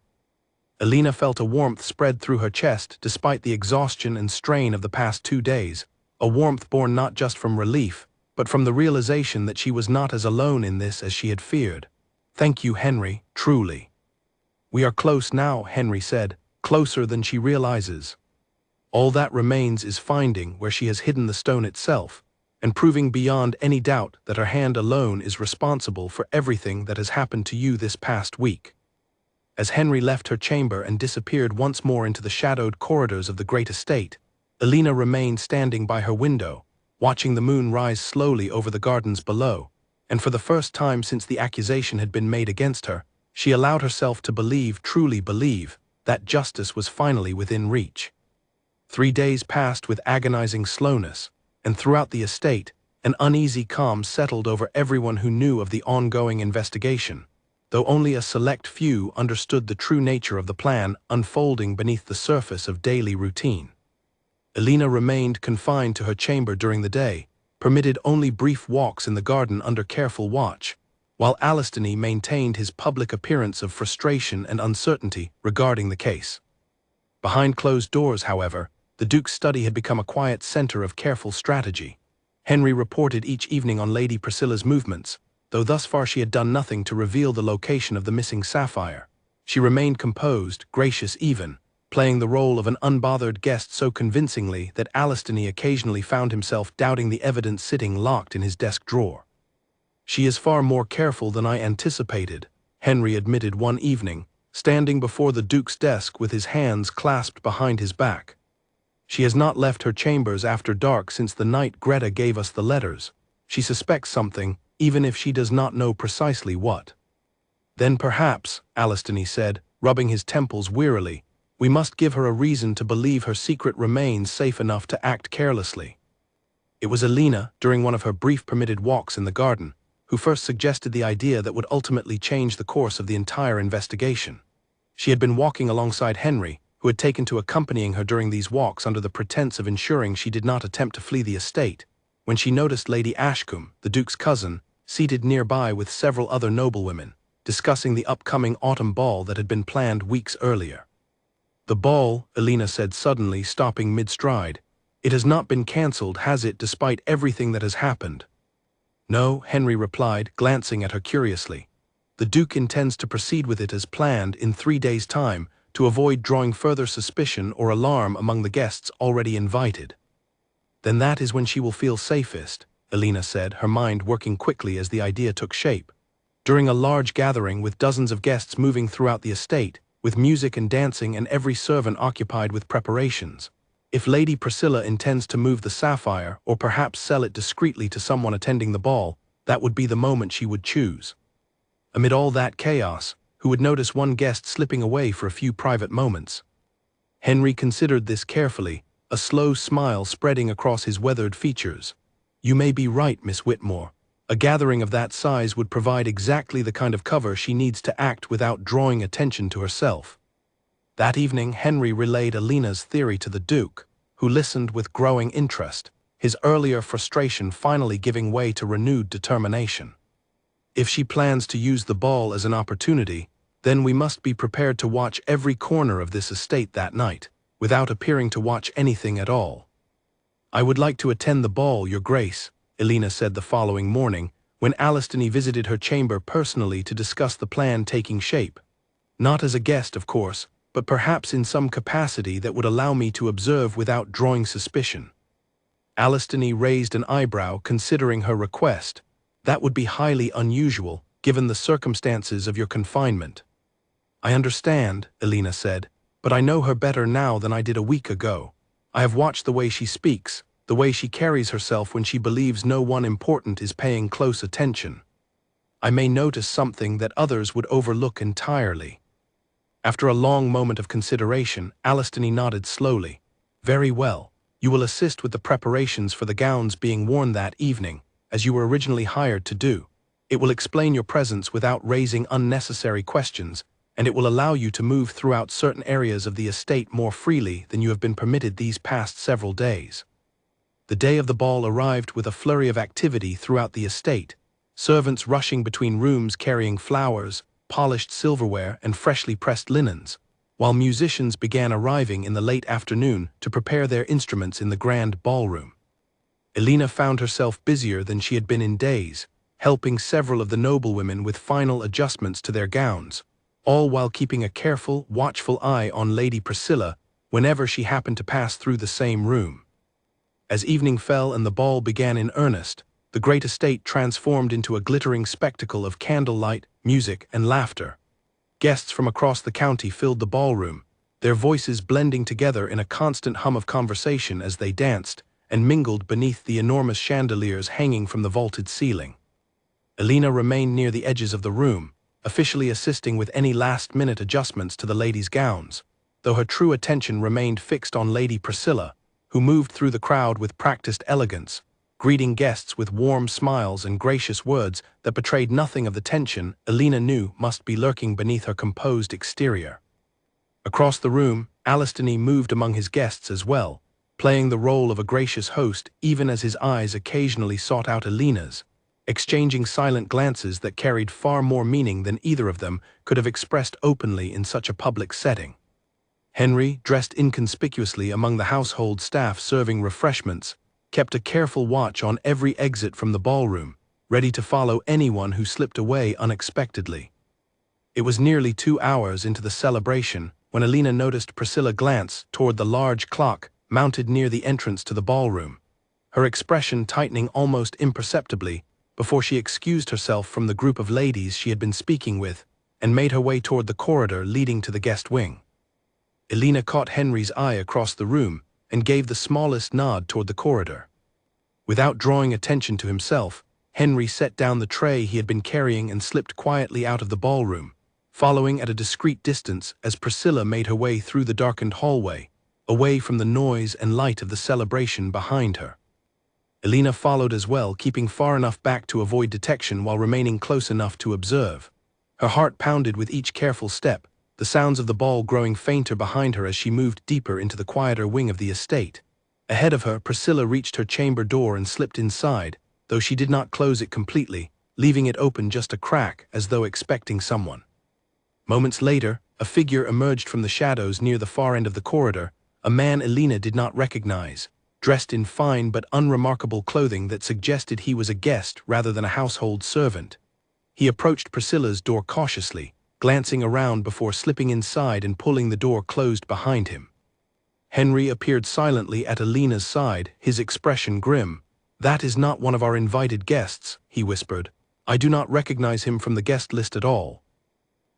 Elena felt a warmth spread through her chest despite the exhaustion and strain of the past 2 days, a warmth born not just from relief, but from the realization that she was not as alone in this as she had feared. "Thank you, Henry, truly." "We are close now," Henry said, "closer than she realizes. All that remains is finding where she has hidden the stone itself, and proving beyond any doubt that her hand alone is responsible for everything that has happened to you this past week." As Henry left her chamber and disappeared once more into the shadowed corridors of the great estate, Elena remained standing by her window, watching the moon rise slowly over the gardens below, and for the first time since the accusation had been made against her, she allowed herself to believe, truly believe, that justice was finally within reach. 3 days passed with agonizing slowness, and throughout the estate, an uneasy calm settled over everyone who knew of the ongoing investigation, though only a select few understood the true nature of the plan unfolding beneath the surface of daily routine. Elena remained confined to her chamber during the day, permitted only brief walks in the garden under careful watch, while Alistany maintained his public appearance of frustration and uncertainty regarding the case. Behind closed doors, however, the Duke's study had become a quiet center of careful strategy. Henry reported each evening on Lady Priscilla's movements, though thus far she had done nothing to reveal the location of the missing sapphire. She remained composed, gracious even, playing the role of an unbothered guest so convincingly that Alistany occasionally found himself doubting the evidence sitting locked in his desk drawer. "She is far more careful than I anticipated," Henry admitted one evening, standing before the Duke's desk with his hands clasped behind his back. "She has not left her chambers after dark since the night Greta gave us the letters. She suspects something, even if she does not know precisely what." "Then perhaps," Alistany said, rubbing his temples wearily, "we must give her a reason to believe her secret remains safe enough to act carelessly." It was Elena, during one of her brief permitted walks in the garden, who first suggested the idea that would ultimately change the course of the entire investigation. She had been walking alongside Henry, who had taken to accompanying her during these walks under the pretense of ensuring she did not attempt to flee the estate, when she noticed Lady Ashcombe, the Duke's cousin, seated nearby with several other noblewomen, discussing the upcoming autumn ball that had been planned weeks earlier. "The ball," Elena said suddenly, stopping mid-stride. "It has not been cancelled, has it, despite everything that has happened?" "No," Henry replied, glancing at her curiously. "The Duke intends to proceed with it as planned in 3 days' time, to avoid drawing further suspicion or alarm among the guests already invited." "Then that is when she will feel safest," Elena said, her mind working quickly as the idea took shape. "During a large gathering with dozens of guests moving throughout the estate, with music and dancing and every servant occupied with preparations. If Lady Priscilla intends to move the sapphire or perhaps sell it discreetly to someone attending the ball, that would be the moment she would choose. Amid all that chaos, who would notice one guest slipping away for a few private moments?" Henry considered this carefully, a slow smile spreading across his weathered features. "You may be right, Miss Whitmore. A gathering of that size would provide exactly the kind of cover she needs to act without drawing attention to herself." That evening, Henry relayed Elena's theory to the Duke, who listened with growing interest, his earlier frustration finally giving way to renewed determination. "If she plans to use the ball as an opportunity, then we must be prepared to watch every corner of this estate that night, without appearing to watch anything at all." "I would like to attend the ball, Your Grace," Elena said the following morning, when Alistany visited her chamber personally to discuss the plan taking shape. "Not as a guest, of course, but perhaps in some capacity that would allow me to observe without drawing suspicion." Alistany raised an eyebrow, considering her request. "That would be highly unusual, given the circumstances of your confinement." "I understand," Elena said, "but I know her better now than I did a week ago. I have watched the way she speaks, the way she carries herself when she believes no one important is paying close attention. I may notice something that others would overlook entirely." After a long moment of consideration, Alistany nodded slowly. "Very well. You will assist with the preparations for the gowns being worn that evening, as you were originally hired to do. It will explain your presence without raising unnecessary questions, and it will allow you to move throughout certain areas of the estate more freely than you have been permitted these past several days." The day of the ball arrived with a flurry of activity throughout the estate, servants rushing between rooms carrying flowers, polished silverware, and freshly pressed linens, while musicians began arriving in the late afternoon to prepare their instruments in the grand ballroom. Elena found herself busier than she had been in days, helping several of the noblewomen with final adjustments to their gowns, all while keeping a careful, watchful eye on Lady Priscilla whenever she happened to pass through the same room. As evening fell and the ball began in earnest, the great estate transformed into a glittering spectacle of candlelight, music, and laughter. Guests from across the county filled the ballroom, their voices blending together in a constant hum of conversation as they danced and mingled beneath the enormous chandeliers hanging from the vaulted ceiling. Elena remained near the edges of the room, officially assisting with any last-minute adjustments to the ladies' gowns, though her true attention remained fixed on Lady Priscilla, who moved through the crowd with practiced elegance, greeting guests with warm smiles and gracious words that betrayed nothing of the tension Elena knew must be lurking beneath her composed exterior. Across the room, Alistany moved among his guests as well, playing the role of a gracious host even as his eyes occasionally sought out Elena's, exchanging silent glances that carried far more meaning than either of them could have expressed openly in such a public setting. Henry, dressed inconspicuously among the household staff serving refreshments, kept a careful watch on every exit from the ballroom, ready to follow anyone who slipped away unexpectedly. It was nearly 2 hours into the celebration when Elena noticed Priscilla glance toward the large clock mounted near the entrance to the ballroom, her expression tightening almost imperceptibly before she excused herself from the group of ladies she had been speaking with and made her way toward the corridor leading to the guest wing. Elena caught Henry's eye across the room and gave the smallest nod toward the corridor. Without drawing attention to himself, Henry set down the tray he had been carrying and slipped quietly out of the ballroom, following at a discreet distance as Priscilla made her way through the darkened hallway, away from the noise and light of the celebration behind her. Elena followed as well, keeping far enough back to avoid detection while remaining close enough to observe. Her heart pounded with each careful step, the sounds of the ball growing fainter behind her as she moved deeper into the quieter wing of the estate. Ahead of her, Priscilla reached her chamber door and slipped inside, though she did not close it completely, leaving it open just a crack as though expecting someone. Moments later, a figure emerged from the shadows near the far end of the corridor, a man Elena did not recognize, dressed in fine but unremarkable clothing that suggested he was a guest rather than a household servant. He approached Priscilla's door cautiously, glancing around before slipping inside and pulling the door closed behind him. Henry appeared silently at Elena's side, his expression grim. "That is not one of our invited guests," he whispered. "I do not recognize him from the guest list at all."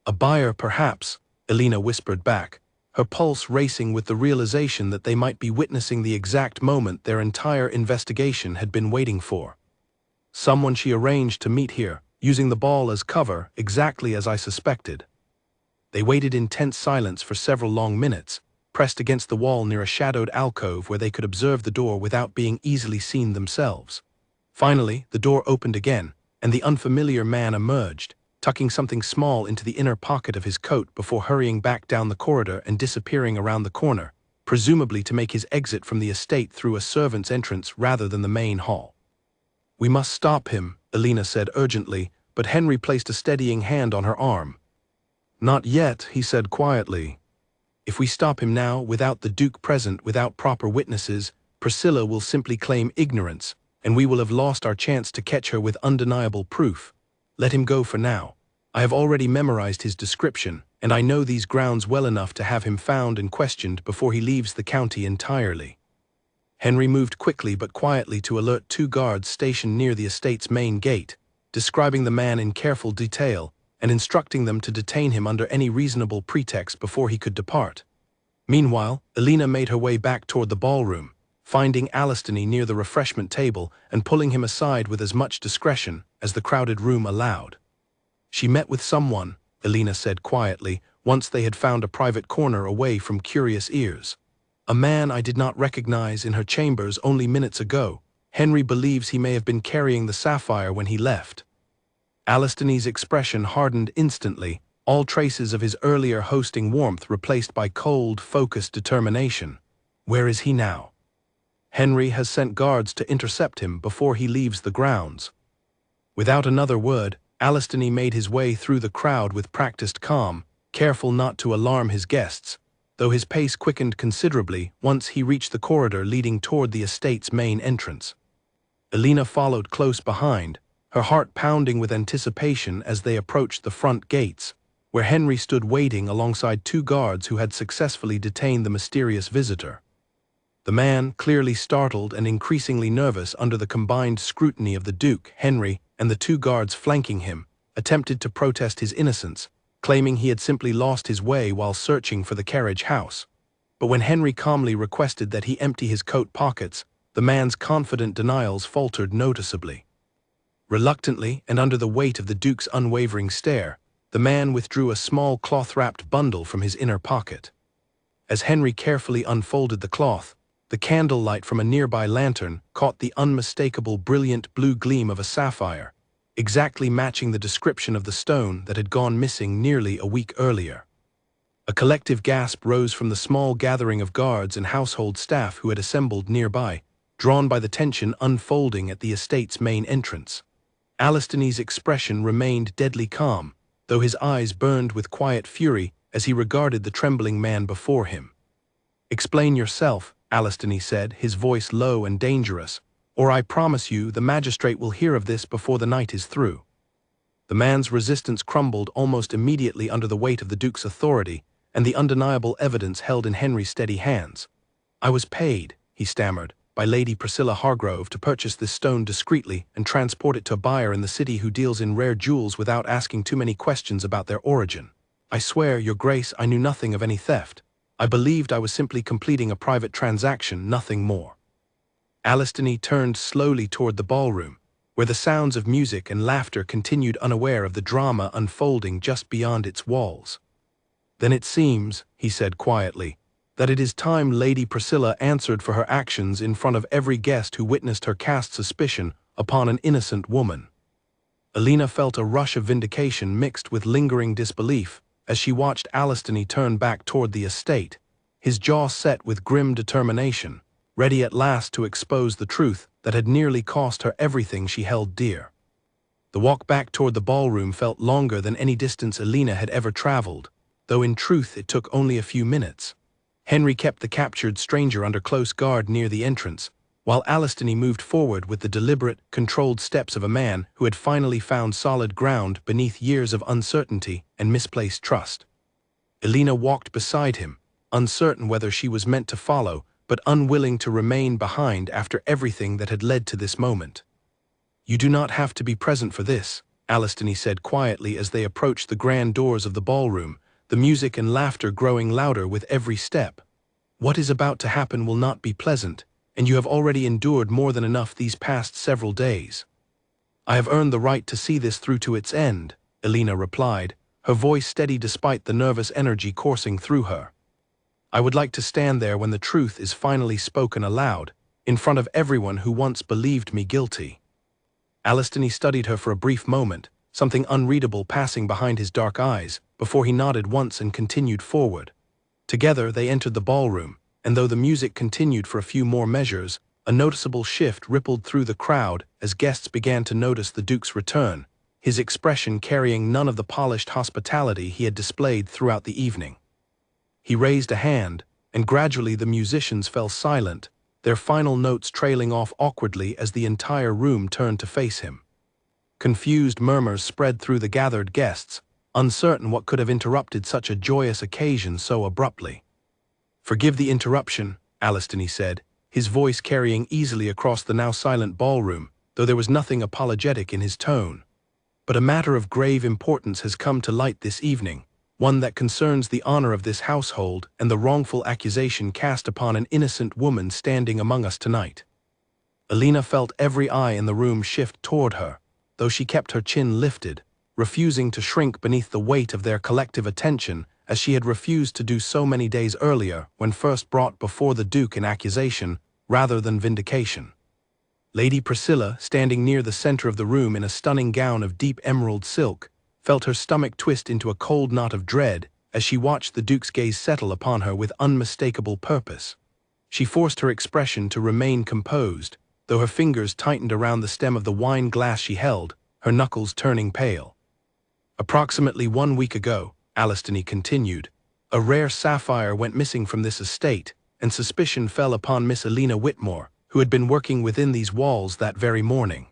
"A buyer, perhaps," Elena whispered back, her pulse racing with the realization that they might be witnessing the exact moment their entire investigation had been waiting for. "Someone she arranged to meet here, using the ball as cover, exactly as I suspected." They waited in tense silence for several long minutes, pressed against the wall near a shadowed alcove where they could observe the door without being easily seen themselves. Finally, the door opened again, and the unfamiliar man emerged, tucking something small into the inner pocket of his coat before hurrying back down the corridor and disappearing around the corner, presumably to make his exit from the estate through a servant's entrance rather than the main hall. "We must stop him," Elena said urgently, but Henry placed a steadying hand on her arm. "Not yet," he said quietly. "If we stop him now, without the Duke present, without proper witnesses, Priscilla will simply claim ignorance, and we will have lost our chance to catch her with undeniable proof. Let him go for now. I have already memorized his description, and I know these grounds well enough to have him found and questioned before he leaves the county entirely." Henry moved quickly but quietly to alert 2 guards stationed near the estate's main gate, describing the man in careful detail and instructing them to detain him under any reasonable pretext before he could depart. Meanwhile, Elena made her way back toward the ballroom, finding Alistany near the refreshment table and pulling him aside with as much discretion as the crowded room allowed. "She met with someone," Elena said quietly, once they had found a private corner away from curious ears. "A man I did not recognize in her chambers only minutes ago. Henry believes he may have been carrying the sapphire when he left." Alistany's expression hardened instantly, all traces of his earlier hosting warmth replaced by cold, focused determination. "Where is he now?" "Henry has sent guards to intercept him before he leaves the grounds." Without another word, Alistany made his way through the crowd with practiced calm, careful not to alarm his guests, though his pace quickened considerably once he reached the corridor leading toward the estate's main entrance. Elena followed close behind, her heart pounding with anticipation as they approached the front gates. where Henry stood waiting alongside two guards who had successfully detained the mysterious visitor. The man, clearly startled and increasingly nervous under the combined scrutiny of the Duke, Henry, and the two guards flanking him, attempted to protest his innocence, claiming he had simply lost his way while searching for the carriage house. But when Henry calmly requested that he empty his coat pockets, the man's confident denials faltered noticeably. Reluctantly, and under the weight of the Duke's unwavering stare, the man withdrew a small cloth-wrapped bundle from his inner pocket. As Henry carefully unfolded the cloth, the candlelight from a nearby lantern caught the unmistakable brilliant blue gleam of a sapphire, exactly matching the description of the stone that had gone missing nearly a week earlier. A collective gasp rose from the small gathering of guards and household staff who had assembled nearby, drawn by the tension unfolding at the estate's main entrance. Alistony's expression remained deadly calm, though his eyes burned with quiet fury as he regarded the trembling man before him. "Explain yourself," Alistony said, his voice low and dangerous, "or I promise you the magistrate will hear of this before the night is through." The man's resistance crumbled almost immediately under the weight of the Duke's authority and the undeniable evidence held in Henry's steady hands. "I was paid," he stammered, "by Lady Priscilla Hargrove to purchase this stone discreetly and transport it to a buyer in the city who deals in rare jewels without asking too many questions about their origin. I swear, Your Grace, I knew nothing of any theft. I believed I was simply completing a private transaction, nothing more." Alistony turned slowly toward the ballroom, where the sounds of music and laughter continued, unaware of the drama unfolding just beyond its walls. "Then it seems," he said quietly, "that it is time Lady Priscilla answered for her actions in front of every guest who witnessed her cast suspicion upon an innocent woman." Alina felt a rush of vindication mixed with lingering disbelief as she watched Alistony turn back toward the estate, his jaw set with grim determination, ready at last to expose the truth that had nearly cost her everything she held dear. The walk back toward the ballroom felt longer than any distance Alina had ever traveled, though in truth it took only a few minutes. Henry kept the captured stranger under close guard near the entrance, while Alistony moved forward with the deliberate, controlled steps of a man who had finally found solid ground beneath years of uncertainty and misplaced trust. Alina walked beside him, uncertain whether she was meant to follow, but unwilling to remain behind after everything that had led to this moment. "You do not have to be present for this," Alistony said quietly as they approached the grand doors of the ballroom, the music and laughter growing louder with every step. "What is about to happen will not be pleasant, and you have already endured more than enough these past several days." "I have earned the right to see this through to its end," Alina replied, her voice steady despite the nervous energy coursing through her. "I would like to stand there when the truth is finally spoken aloud, in front of everyone who once believed me guilty." Alistony studied her for a brief moment, something unreadable passing behind his dark eyes, before he nodded once and continued forward. Together they entered the ballroom, and though the music continued for a few more measures, a noticeable shift rippled through the crowd as guests began to notice the Duke's return, his expression carrying none of the polished hospitality he had displayed throughout the evening. He raised a hand, and gradually the musicians fell silent, their final notes trailing off awkwardly as the entire room turned to face him. Confused murmurs spread through the gathered guests, uncertain what could have interrupted such a joyous occasion so abruptly. "Forgive the interruption," Alistony said, his voice carrying easily across the now silent ballroom, though there was nothing apologetic in his tone. "But a matter of grave importance has come to light this evening, one that concerns the honor of this household and the wrongful accusation cast upon an innocent woman standing among us tonight." Alina felt every eye in the room shift toward her, though she kept her chin lifted, refusing to shrink beneath the weight of their collective attention as she had refused to do so many days earlier when first brought before the Duke in accusation rather than vindication. Lady Priscilla, standing near the center of the room in a stunning gown of deep emerald silk, felt her stomach twist into a cold knot of dread as she watched the Duke's gaze settle upon her with unmistakable purpose. She forced her expression to remain composed, though her fingers tightened around the stem of the wine glass she held, her knuckles turning pale. "Approximately 1 week ago," Alistony continued, "a rare sapphire went missing from this estate, and suspicion fell upon Miss Alina Whitmore, who had been working within these walls that very morning.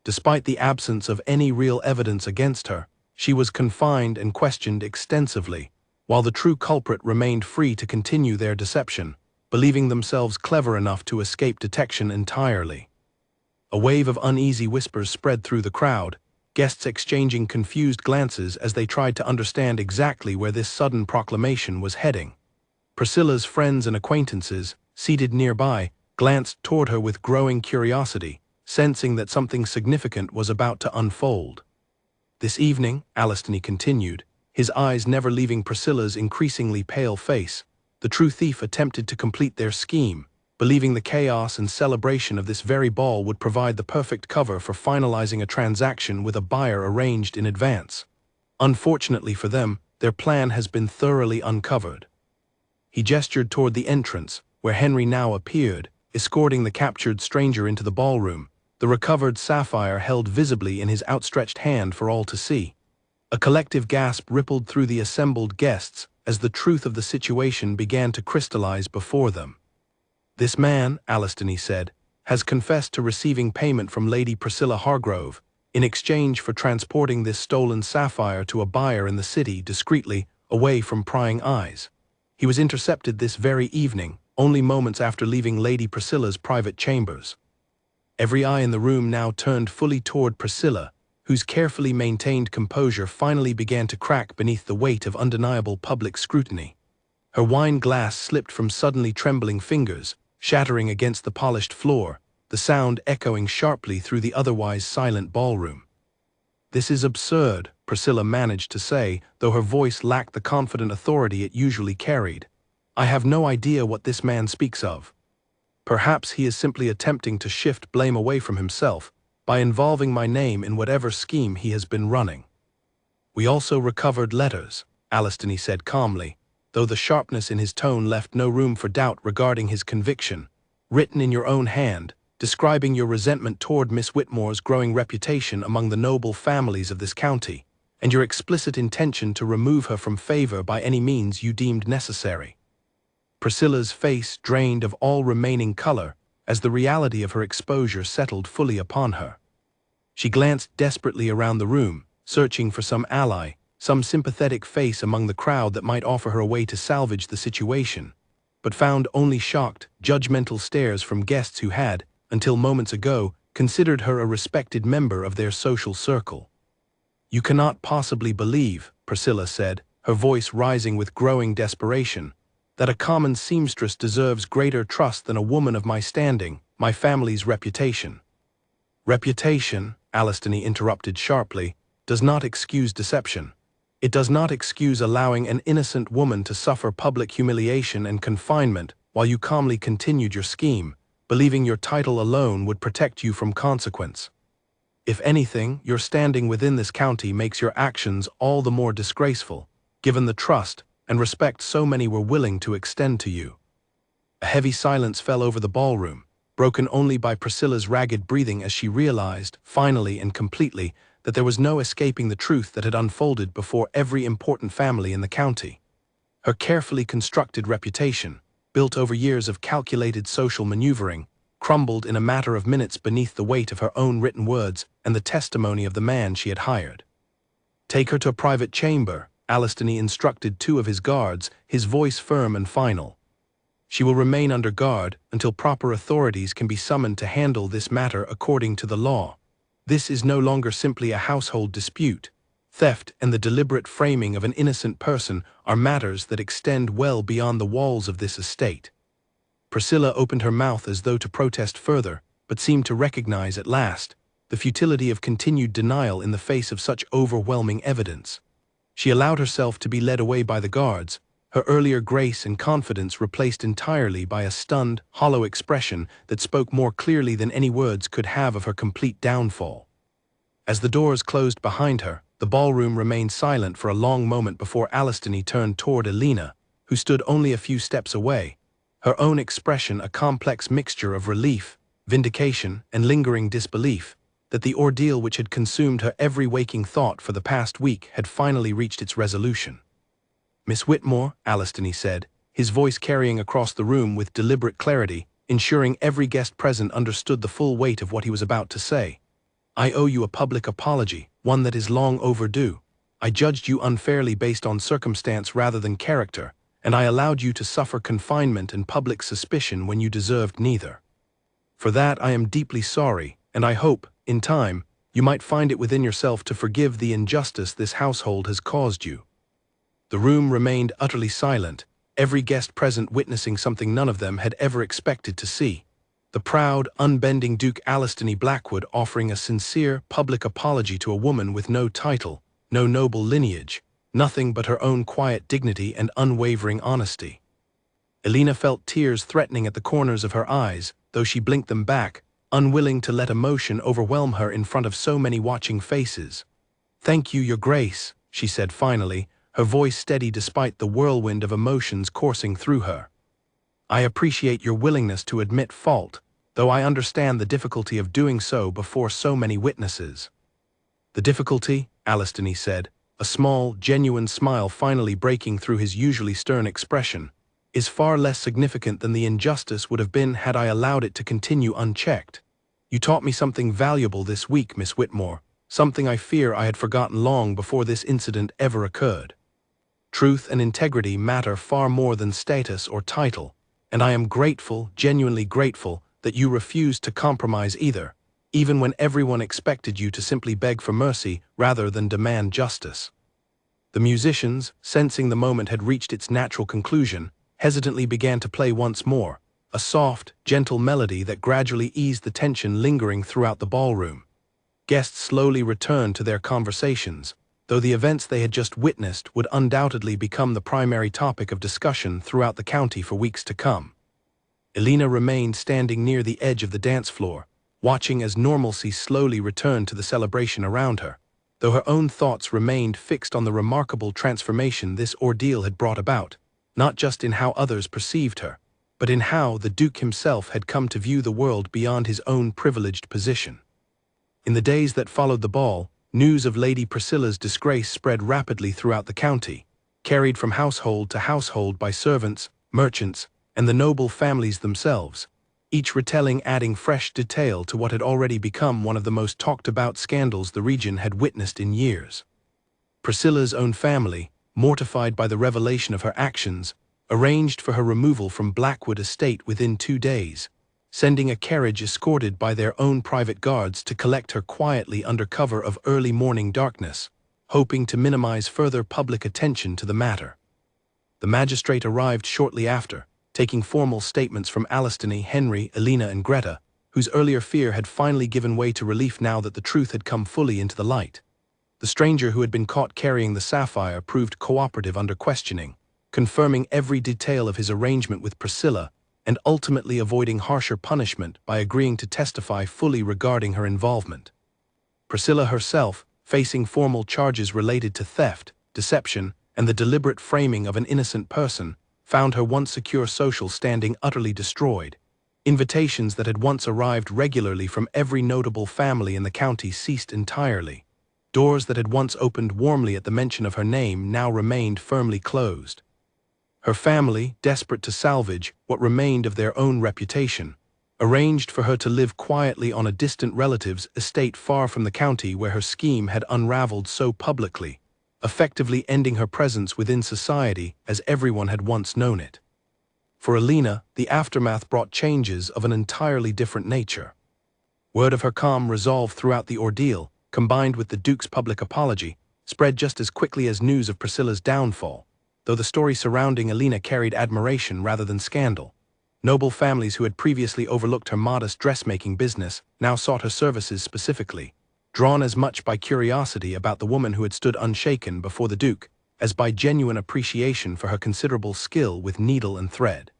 Despite the absence of any real evidence against her, She was confined and questioned extensively, while the true culprit remained free to continue their deception, believing themselves clever enough to escape detection entirely. A wave of uneasy whispers spread through the crowd, guests exchanging confused glances as they tried to understand exactly where this sudden proclamation was heading. Priscilla's friends and acquaintances, seated nearby, glanced toward her with growing curiosity, sensing that something significant was about to unfold. This evening, Alistony continued, his eyes never leaving Priscilla's increasingly pale face, the true thief attempted to complete their scheme, believing the chaos and celebration of this very ball would provide the perfect cover for finalizing a transaction with a buyer arranged in advance. Unfortunately for them, their plan has been thoroughly uncovered. He gestured toward the entrance, where Henry now appeared, escorting the captured stranger into the ballroom, the recovered sapphire held visibly in his outstretched hand for all to see. A collective gasp rippled through the assembled guests as the truth of the situation began to crystallize before them. "This man," Alistony said, "has confessed to receiving payment from Lady Priscilla Hargrove in exchange for transporting this stolen sapphire to a buyer in the city discreetly, away from prying eyes. He was intercepted this very evening, only moments after leaving Lady Priscilla's private chambers." Every eye in the room now turned fully toward Priscilla, whose carefully maintained composure finally began to crack beneath the weight of undeniable public scrutiny. Her wine glass slipped from suddenly trembling fingers, shattering against the polished floor, the sound echoing sharply through the otherwise silent ballroom. "This is absurd," Priscilla managed to say, though her voice lacked the confident authority it usually carried. "I have no idea what this man speaks of. Perhaps he is simply attempting to shift blame away from himself by involving my name in whatever scheme he has been running." "We also recovered letters," Alistony said calmly, though the sharpness in his tone left no room for doubt regarding his conviction, "written in your own hand, describing your resentment toward Miss Whitmore's growing reputation among the noble families of this county, and your explicit intention to remove her from favor by any means you deemed necessary." Priscilla's face drained of all remaining color as the reality of her exposure settled fully upon her. She glanced desperately around the room, searching for some ally, some sympathetic face among the crowd that might offer her a way to salvage the situation, but found only shocked, judgmental stares from guests who had, until moments ago, considered her a respected member of their social circle. "You cannot possibly believe," Priscilla said, her voice rising with growing desperation, "that a common seamstress deserves greater trust than a woman of my standing, my family's reputation." "Reputation," Alistony interrupted sharply, "does not excuse deception. It does not excuse allowing an innocent woman to suffer public humiliation and confinement while you calmly continued your scheme, believing your title alone would protect you from consequence. If anything, your standing within this county makes your actions all the more disgraceful, given the trust and respect so many were willing to extend to you." A heavy silence fell over the ballroom, broken only by Priscilla's ragged breathing as she realized, finally and completely, that there was no escaping the truth that had unfolded before every important family in the county. Her carefully constructed reputation, built over years of calculated social maneuvering, crumbled in a matter of minutes beneath the weight of her own written words and the testimony of the man she had hired. "Take her to a private chamber," Alistony instructed two of his guards, his voice firm and final. "She will remain under guard until proper authorities can be summoned to handle this matter according to the law. This is no longer simply a household dispute. Theft and the deliberate framing of an innocent person are matters that extend well beyond the walls of this estate." Priscilla opened her mouth as though to protest further, but seemed to recognize at last the futility of continued denial in the face of such overwhelming evidence. She allowed herself to be led away by the guards, her earlier grace and confidence replaced entirely by a stunned, hollow expression that spoke more clearly than any words could have of her complete downfall. As the doors closed behind her, the ballroom remained silent for a long moment before Alistony turned toward Elena, who stood only a few steps away, her own expression a complex mixture of relief, vindication, and lingering disbelief that the ordeal which had consumed her every waking thought for the past week had finally reached its resolution. "Miss Whitmore," Alistony said, his voice carrying across the room with deliberate clarity, ensuring every guest present understood the full weight of what he was about to say, "I owe you a public apology, one that is long overdue. I judged you unfairly based on circumstance rather than character, and I allowed you to suffer confinement and public suspicion when you deserved neither. For that I am deeply sorry, and I hope, in time, you might find it within yourself to forgive the injustice this household has caused you." The room remained utterly silent, every guest present witnessing something none of them had ever expected to see. The proud, unbending Duke Alistony Blackwood offering a sincere, public apology to a woman with no title, no noble lineage, nothing but her own quiet dignity and unwavering honesty. Elena felt tears threatening at the corners of her eyes, though she blinked them back, unwilling to let emotion overwhelm her in front of so many watching faces. "Thank you, Your Grace," she said finally, her voice steady despite the whirlwind of emotions coursing through her. "I appreciate your willingness to admit fault, though I understand the difficulty of doing so before so many witnesses." "The difficulty," Alistony said, a small, genuine smile finally breaking through his usually stern expression, "is far less significant than the injustice would have been had I allowed it to continue unchecked. You taught me something valuable this week, Miss Whitmore, something I fear I had forgotten long before this incident ever occurred. Truth and integrity matter far more than status or title, and I am grateful, genuinely grateful, that you refused to compromise either, even when everyone expected you to simply beg for mercy rather than demand justice." The musicians, sensing the moment had reached its natural conclusion, hesitantly began to play once more, a soft, gentle melody that gradually eased the tension lingering throughout the ballroom. Guests slowly returned to their conversations, though the events they had just witnessed would undoubtedly become the primary topic of discussion throughout the county for weeks to come. Elena remained standing near the edge of the dance floor, watching as normalcy slowly returned to the celebration around her, though her own thoughts remained fixed on the remarkable transformation this ordeal had brought about, not just in how others perceived her, but in how the Duke himself had come to view the world beyond his own privileged position. In the days that followed the ball, news of Lady Priscilla's disgrace spread rapidly throughout the county, carried from household to household by servants, merchants, and the noble families themselves, each retelling adding fresh detail to what had already become one of the most talked-about scandals the region had witnessed in years. Priscilla's own family, mortified by the revelation of her actions, arranged for her removal from Blackwood Estate within 2 days, sending a carriage escorted by their own private guards to collect her quietly under cover of early morning darkness, hoping to minimize further public attention to the matter. The magistrate arrived shortly after, taking formal statements from Alistony, Henry, Elena, and Greta, whose earlier fear had finally given way to relief now that the truth had come fully into the light. The stranger who had been caught carrying the sapphire proved cooperative under questioning, confirming every detail of his arrangement with Priscilla and ultimately avoiding harsher punishment by agreeing to testify fully regarding her involvement. Priscilla herself, facing formal charges related to theft, deception, and the deliberate framing of an innocent person, found her once secure social standing utterly destroyed. Invitations that had once arrived regularly from every notable family in the county ceased entirely. Doors that had once opened warmly at the mention of her name now remained firmly closed. Her family, desperate to salvage what remained of their own reputation, arranged for her to live quietly on a distant relative's estate far from the county where her scheme had unraveled so publicly, effectively ending her presence within society as everyone had once known it. For Elena, the aftermath brought changes of an entirely different nature. Word of her calm resolve throughout the ordeal, combined with the Duke's public apology, spread just as quickly as news of Priscilla's downfall, though the story surrounding Elena carried admiration rather than scandal. Noble families who had previously overlooked her modest dressmaking business now sought her services specifically, drawn as much by curiosity about the woman who had stood unshaken before the Duke as by genuine appreciation for her considerable skill with needle and thread.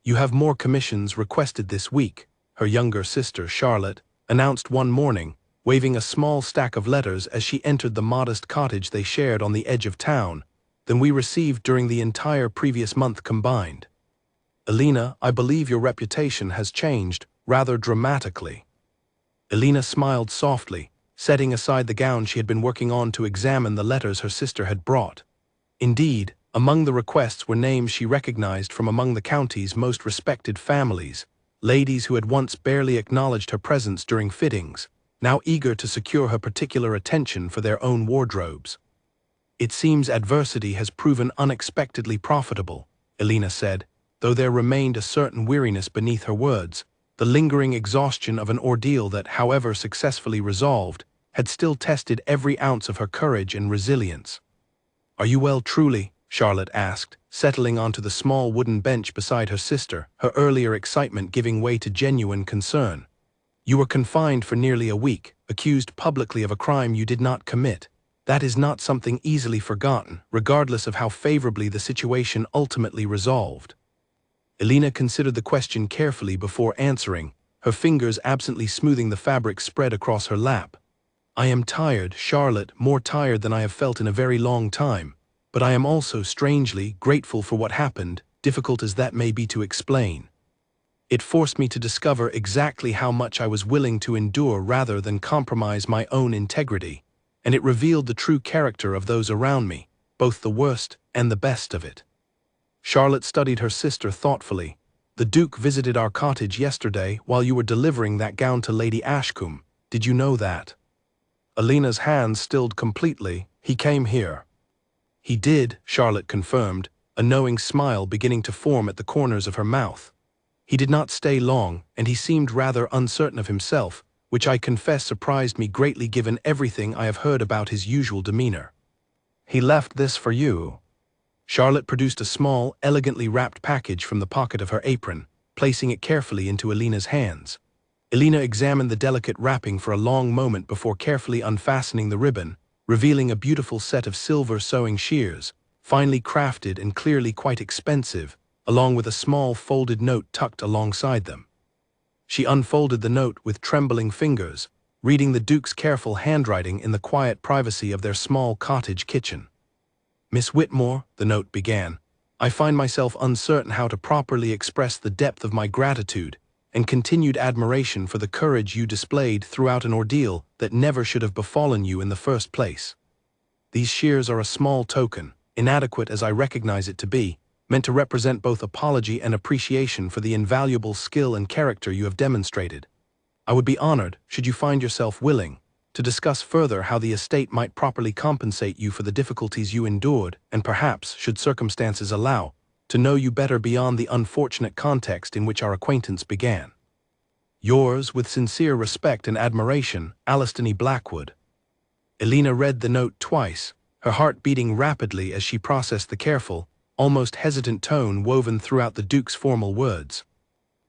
"You have more commissions requested this week," her younger sister, Charlotte, announced one morning, waving a small stack of letters as she entered the modest cottage they shared on the edge of town, "than we received during the entire previous month combined. Elena, I believe your reputation has changed rather dramatically." Elena smiled softly, setting aside the gown she had been working on to examine the letters her sister had brought. Indeed, among the requests were names she recognized from among the county's most respected families, ladies who had once barely acknowledged her presence during fittings, now eager to secure her particular attention for their own wardrobes. It seems adversity has proven unexpectedly profitable, Elena said, though there remained a certain weariness beneath her words, the lingering exhaustion of an ordeal that, however successfully resolved, had still tested every ounce of her courage and resilience. "Are you well truly?" Charlotte asked, settling onto the small wooden bench beside her sister, her earlier excitement giving way to genuine concern. "You were confined for nearly a week, accused publicly of a crime you did not commit. That is not something easily forgotten, regardless of how favorably the situation ultimately resolved." Elena considered the question carefully before answering, her fingers absently smoothing the fabric spread across her lap. "I am tired, Charlotte, more tired than I have felt in a very long time, but I am also strangely grateful for what happened, difficult as that may be to explain. It forced me to discover exactly how much I was willing to endure rather than compromise my own integrity, and it revealed the true character of those around me, both the worst and the best of it." Charlotte studied her sister thoughtfully. "The Duke visited our cottage yesterday while you were delivering that gown to Lady Ashcombe. Did you know that?" Elena's hands stilled completely. "He came here." "He did," Charlotte confirmed, a knowing smile beginning to form at the corners of her mouth. "He did not stay long, and he seemed rather uncertain of himself, which I confess surprised me greatly given everything I have heard about his usual demeanor." "He left this for you." Charlotte produced a small, elegantly wrapped package from the pocket of her apron, placing it carefully into Elena's hands. Elena examined the delicate wrapping for a long moment before carefully unfastening the ribbon, revealing a beautiful set of silver sewing shears, finely crafted and clearly quite expensive, along with a small folded note tucked alongside them. She unfolded the note with trembling fingers, reading the Duke's careful handwriting in the quiet privacy of their small cottage kitchen. "Miss Whitmore," the note began, "I find myself uncertain how to properly express the depth of my gratitude and continued admiration for the courage you displayed throughout an ordeal that never should have befallen you in the first place. These shears are a small token, inadequate as I recognize it to be, meant to represent both apology and appreciation for the invaluable skill and character you have demonstrated. I would be honored, should you find yourself willing, to discuss further how the estate might properly compensate you for the difficulties you endured, and perhaps, should circumstances allow, to know you better beyond the unfortunate context in which our acquaintance began. Yours, with sincere respect and admiration, Alliston E. Blackwood." Elena read the note twice, her heart beating rapidly as she processed the careful, almost hesitant tone woven throughout the Duke's formal words.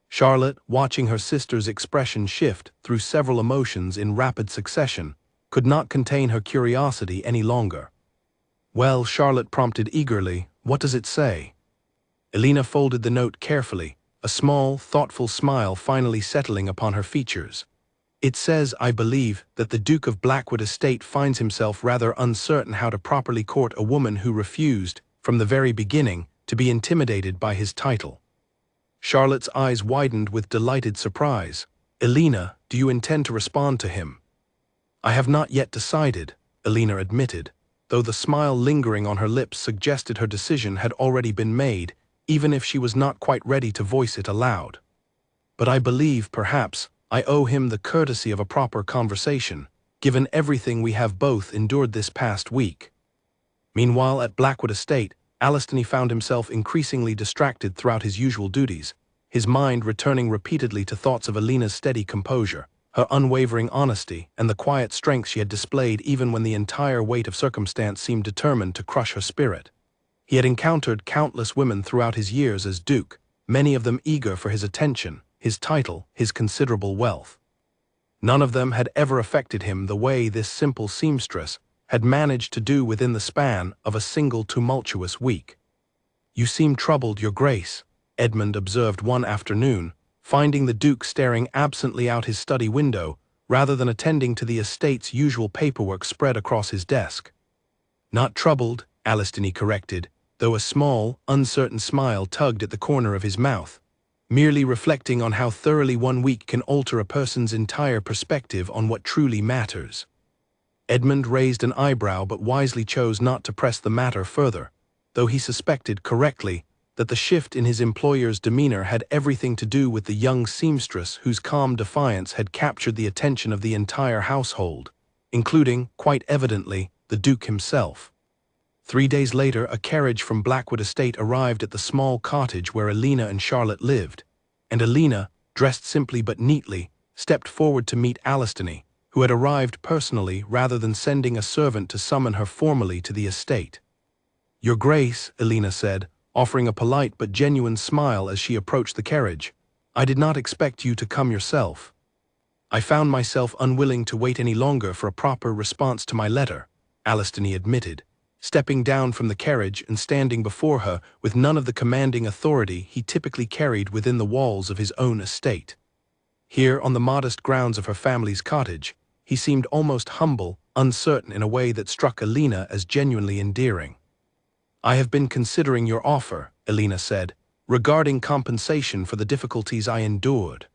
Charlotte, watching her sister's expression shift through several emotions in rapid succession, could not contain her curiosity any longer. "Well," Charlotte prompted eagerly, "what does it say?" Elena folded the note carefully, a small, thoughtful smile finally settling upon her features. "It says, I believe, that the Duke of Blackwood Estate finds himself rather uncertain how to properly court a woman who refused, from the very beginning, to be intimidated by his title." Charlotte's eyes widened with delighted surprise. "Elena, do you intend to respond to him?" "I have not yet decided," Elena admitted, though the smile lingering on her lips suggested her decision had already been made, even if she was not quite ready to voice it aloud. "But I believe, perhaps, I owe him the courtesy of a proper conversation, given everything we have both endured this past week." Meanwhile, at Blackwood Estate, Alliston found himself increasingly distracted throughout his usual duties, his mind returning repeatedly to thoughts of Elena's steady composure, her unwavering honesty, and the quiet strength she had displayed even when the entire weight of circumstance seemed determined to crush her spirit. He had encountered countless women throughout his years as Duke, many of them eager for his attention, his title, his considerable wealth. None of them had ever affected him the way this simple seamstress had managed to do within the span of a single tumultuous week. "You seem troubled, Your Grace," Edmund observed one afternoon, finding the Duke staring absently out his study window rather than attending to the estate's usual paperwork spread across his desk. "Not troubled," Alliston corrected, though a small, uncertain smile tugged at the corner of his mouth, "merely reflecting on how thoroughly 1 week can alter a person's entire perspective on what truly matters." Edmund raised an eyebrow but wisely chose not to press the matter further, though he suspected correctly that the shift in his employer's demeanor had everything to do with the young seamstress whose calm defiance had captured the attention of the entire household, including, quite evidently, the Duke himself. 3 days later, a carriage from Blackwood Estate arrived at the small cottage where Alina and Charlotte lived, and Alina, dressed simply but neatly, stepped forward to meet Alistony, who had arrived personally rather than sending a servant to summon her formally to the estate. "Your Grace," Alina said, offering a polite but genuine smile as she approached the carriage, "I did not expect you to come yourself. I found myself unwilling to wait any longer for a proper response to my letter," Alistony admitted, stepping down from the carriage and standing before her with none of the commanding authority he typically carried within the walls of his own estate. Here, on the modest grounds of her family's cottage, he seemed almost humble, uncertain in a way that struck Alina as genuinely endearing. "I have been considering your offer," Alina said, "regarding compensation for the difficulties I endured."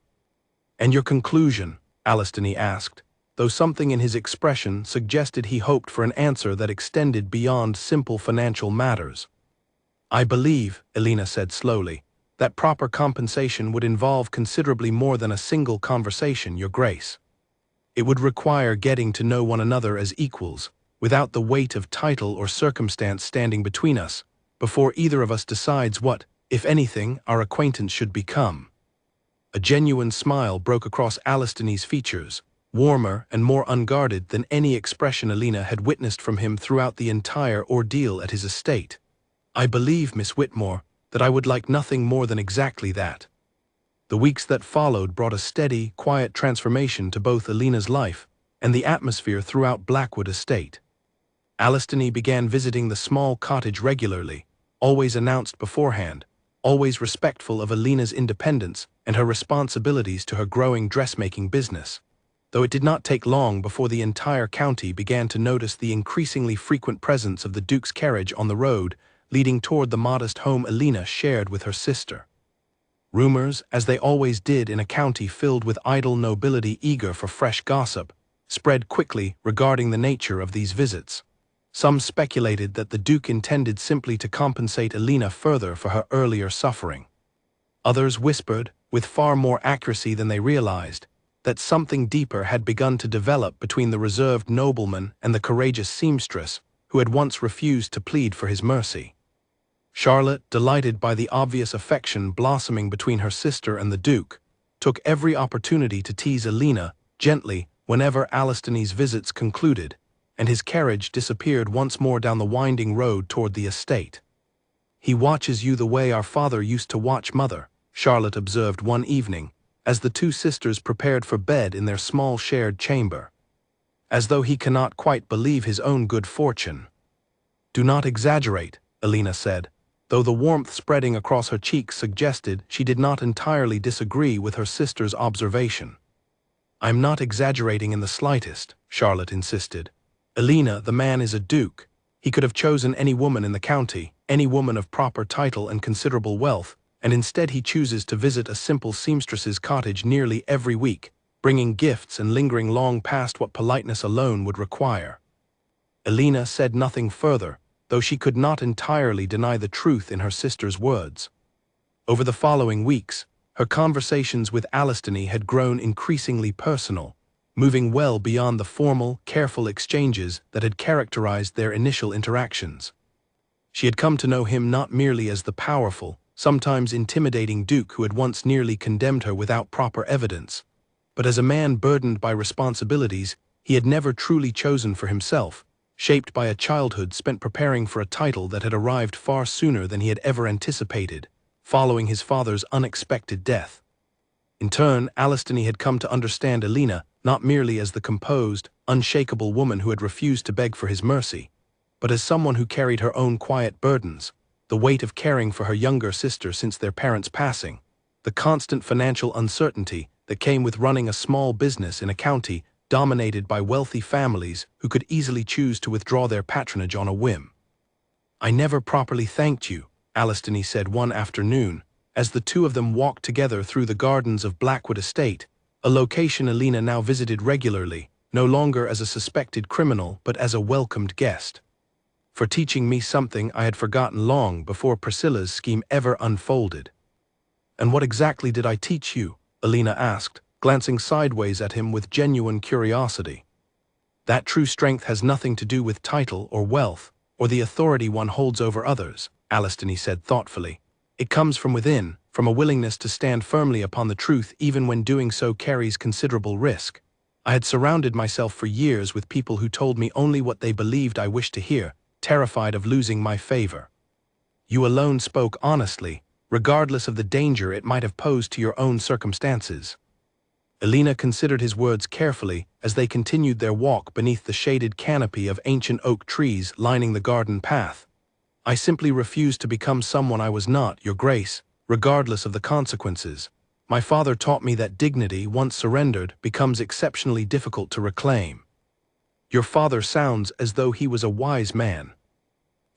"And your conclusion?" Alistony asked, though something in his expression suggested he hoped for an answer that extended beyond simple financial matters. "I believe," Alina said slowly, "that proper compensation would involve considerably more than a single conversation, Your Grace. It would require getting to know one another as equals, without the weight of title or circumstance standing between us, before either of us decides what, if anything, our acquaintance should become." A genuine smile broke across Alistony's features, warmer and more unguarded than any expression Alina had witnessed from him throughout the entire ordeal at his estate. "I believe, Miss Whitmore, that I would like nothing more than exactly that." The weeks that followed brought a steady, quiet transformation to both Alina's life and the atmosphere throughout Blackwood Estate. Alistony began visiting the small cottage regularly, always announced beforehand, always respectful of Alina's independence and her responsibilities to her growing dressmaking business, though it did not take long before the entire county began to notice the increasingly frequent presence of the Duke's carriage on the road leading toward the modest home Alina shared with her sister. Rumors, as they always did in a county filled with idle nobility eager for fresh gossip, spread quickly regarding the nature of these visits. Some speculated that the Duke intended simply to compensate Alina further for her earlier suffering. Others whispered, with far more accuracy than they realized, that something deeper had begun to develop between the reserved nobleman and the courageous seamstress who had once refused to plead for his mercy. Charlotte, delighted by the obvious affection blossoming between her sister and the Duke, took every opportunity to tease Alina gently whenever Alistony's visits concluded, and his carriage disappeared once more down the winding road toward the estate. "He watches you the way our father used to watch mother," Charlotte observed one evening, as the two sisters prepared for bed in their small shared chamber. "As though he cannot quite believe his own good fortune." "Do not exaggerate," Alina said, though the warmth spreading across her cheeks suggested she did not entirely disagree with her sister's observation. "I'm not exaggerating in the slightest," Charlotte insisted. "Alina, the man is a duke. He could have chosen any woman in the county, any woman of proper title and considerable wealth, and instead he chooses to visit a simple seamstress's cottage nearly every week, bringing gifts and lingering long past what politeness alone would require." Alina said nothing further, though she could not entirely deny the truth in her sister's words. Over the following weeks, her conversations with Alistony had grown increasingly personal, moving well beyond the formal, careful exchanges that had characterized their initial interactions. She had come to know him not merely as the powerful, sometimes intimidating Duke who had once nearly condemned her without proper evidence, but as a man burdened by responsibilities he had never truly chosen for himself, shaped by a childhood spent preparing for a title that had arrived far sooner than he had ever anticipated, following his father's unexpected death. In turn, Alistony had come to understand Alina not merely as the composed, unshakable woman who had refused to beg for his mercy, but as someone who carried her own quiet burdens, the weight of caring for her younger sister since their parents' passing, the constant financial uncertainty that came with running a small business in a county dominated by wealthy families who could easily choose to withdraw their patronage on a whim. "I never properly thanked you," Alistony said one afternoon, as the two of them walked together through the gardens of Blackwood Estate, a location Alina now visited regularly, no longer as a suspected criminal but as a welcomed guest. "For teaching me something I had forgotten long before Priscilla's scheme ever unfolded." "And what exactly did I teach you?" Alina asked, glancing sideways at him with genuine curiosity. "That true strength has nothing to do with title or wealth, or the authority one holds over others, Alistony said thoughtfully. It comes from within, from a willingness to stand firmly upon the truth even when doing so carries considerable risk. I had surrounded myself for years with people who told me only what they believed I wished to hear, terrified of losing my favor. You alone spoke honestly, regardless of the danger it might have posed to your own circumstances. Elena considered his words carefully as they continued their walk beneath the shaded canopy of ancient oak trees lining the garden path. I simply refused to become someone I was not, Your Grace, regardless of the consequences. My father taught me that dignity, once surrendered, becomes exceptionally difficult to reclaim. Your father sounds as though he was a wise man.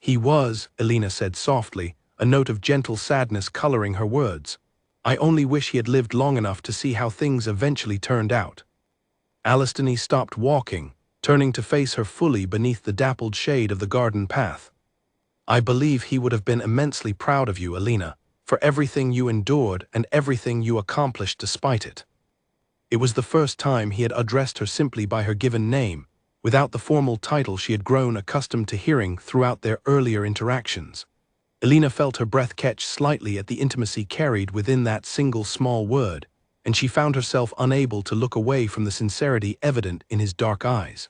He was, Elena said softly, a note of gentle sadness coloring her words. I only wish he had lived long enough to see how things eventually turned out. Alistony stopped walking, turning to face her fully beneath the dappled shade of the garden path. I believe he would have been immensely proud of you, Elena, for everything you endured and everything you accomplished despite it. It was the first time he had addressed her simply by her given name, without the formal title she had grown accustomed to hearing throughout their earlier interactions. Elena felt her breath catch slightly at the intimacy carried within that single small word, and she found herself unable to look away from the sincerity evident in his dark eyes.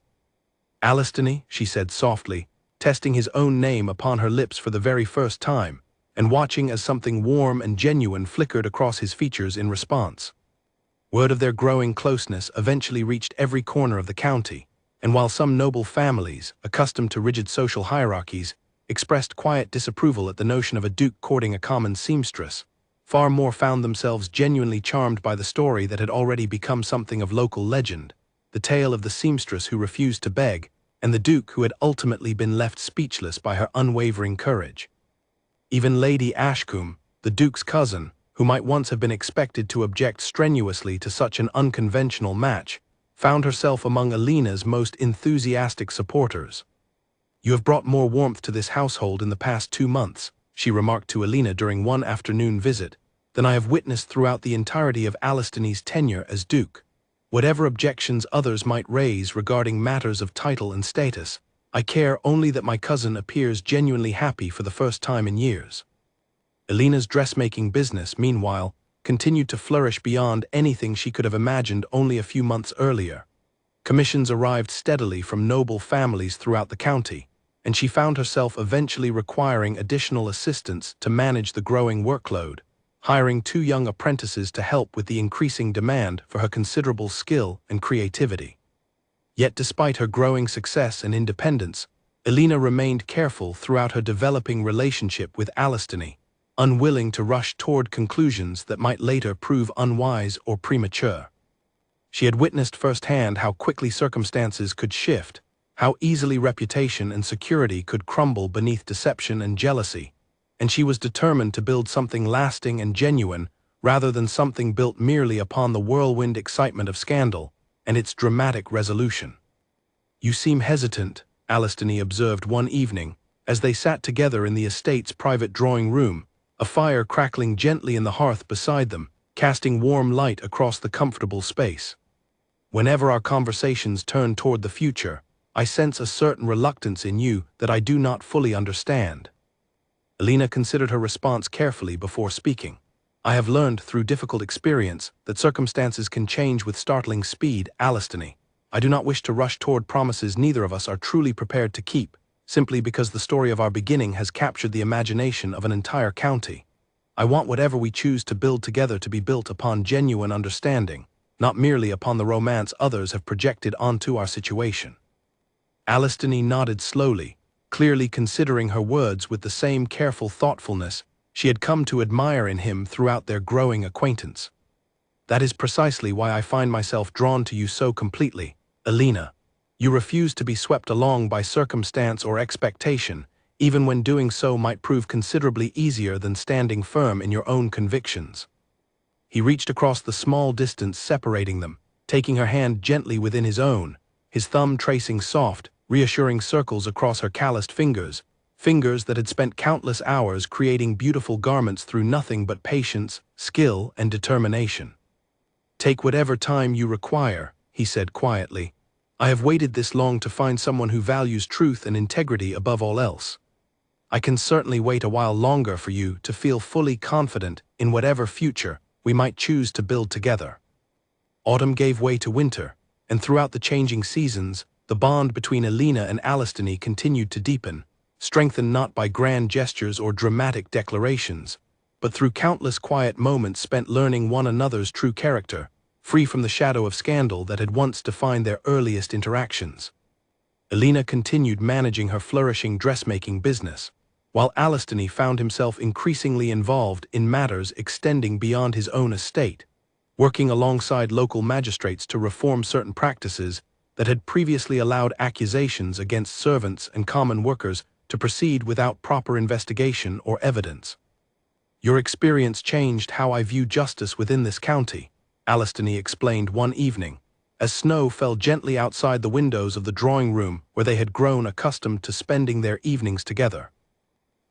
Alistony, she said softly, testing his own name upon her lips for the very first time, and watching as something warm and genuine flickered across his features in response. Word of their growing closeness eventually reached every corner of the county, and while some noble families, accustomed to rigid social hierarchies, expressed quiet disapproval at the notion of a duke courting a common seamstress, far more found themselves genuinely charmed by the story that had already become something of local legend, the tale of the seamstress who refused to beg, and the duke who had ultimately been left speechless by her unwavering courage. Even Lady Ashcombe, the duke's cousin, who might once have been expected to object strenuously to such an unconventional match, found herself among Elena's most enthusiastic supporters. You have brought more warmth to this household in the past 2 months, she remarked to Elena during one afternoon visit, than I have witnessed throughout the entirety of Alistony's tenure as duke. Whatever objections others might raise regarding matters of title and status, I care only that my cousin appears genuinely happy for the first time in years. Elena's dressmaking business, meanwhile, continued to flourish beyond anything she could have imagined only a few months earlier. Commissions arrived steadily from noble families throughout the county, and she found herself eventually requiring additional assistance to manage the growing workload, hiring 2 young apprentices to help with the increasing demand for her considerable skill and creativity. Yet despite her growing success and independence, Elena remained careful throughout her developing relationship with Alistony, unwilling to rush toward conclusions that might later prove unwise or premature. She had witnessed firsthand how quickly circumstances could shift, how easily reputation and security could crumble beneath deception and jealousy, and she was determined to build something lasting and genuine rather than something built merely upon the whirlwind excitement of scandal and its dramatic resolution. You seem hesitant, Alistony observed one evening, as they sat together in the estate's private drawing room, a fire crackling gently in the hearth beside them, casting warm light across the comfortable space. Whenever our conversations turn toward the future, I sense a certain reluctance in you that I do not fully understand. Elena considered her response carefully before speaking. I have learned through difficult experience that circumstances can change with startling speed, Alistony. I do not wish to rush toward promises neither of us are truly prepared to keep, simply because the story of our beginning has captured the imagination of an entire county. I want whatever we choose to build together to be built upon genuine understanding, not merely upon the romance others have projected onto our situation. Alistony nodded slowly, clearly considering her words with the same careful thoughtfulness she had come to admire in him throughout their growing acquaintance. That is precisely why I find myself drawn to you so completely, Elena. You refuse to be swept along by circumstance or expectation, even when doing so might prove considerably easier than standing firm in your own convictions. He reached across the small distance separating them, taking her hand gently within his own, his thumb tracing soft, reassuring circles across her calloused fingers, fingers that had spent countless hours creating beautiful garments through nothing but patience, skill, and determination. Take whatever time you require, he said quietly, I have waited this long to find someone who values truth and integrity above all else. I can certainly wait a while longer for you to feel fully confident in whatever future we might choose to build together." Autumn gave way to winter, and throughout the changing seasons, the bond between Alina and Alistany continued to deepen, strengthened not by grand gestures or dramatic declarations, but through countless quiet moments spent learning one another's true character, free from the shadow of scandal that had once defined their earliest interactions. Alina continued managing her flourishing dressmaking business, while Alistany found himself increasingly involved in matters extending beyond his own estate, working alongside local magistrates to reform certain practices that had previously allowed accusations against servants and common workers to proceed without proper investigation or evidence. "Your experience changed how I view justice within this county," Alistany explained one evening, as snow fell gently outside the windows of the drawing room where they had grown accustomed to spending their evenings together.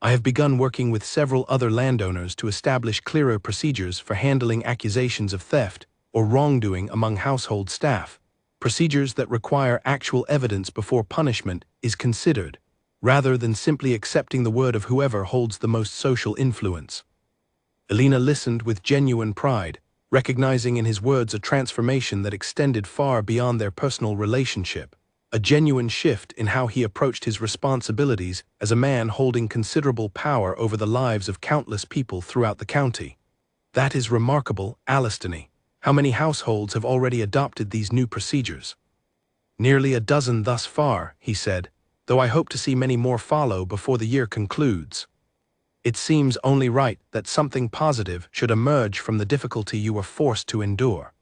"I have begun working with several other landowners to establish clearer procedures for handling accusations of theft or wrongdoing among household staff, procedures that require actual evidence before punishment is considered, rather than simply accepting the word of whoever holds the most social influence." Alina listened with genuine pride, recognizing in his words a transformation that extended far beyond their personal relationship, a genuine shift in how he approached his responsibilities as a man holding considerable power over the lives of countless people throughout the county. "That is remarkable, Alistany. How many households have already adopted these new procedures?" "Nearly a dozen thus far," he said, "though I hope to see many more follow before the year concludes. It seems only right that something positive should emerge from the difficulty you were forced to endure."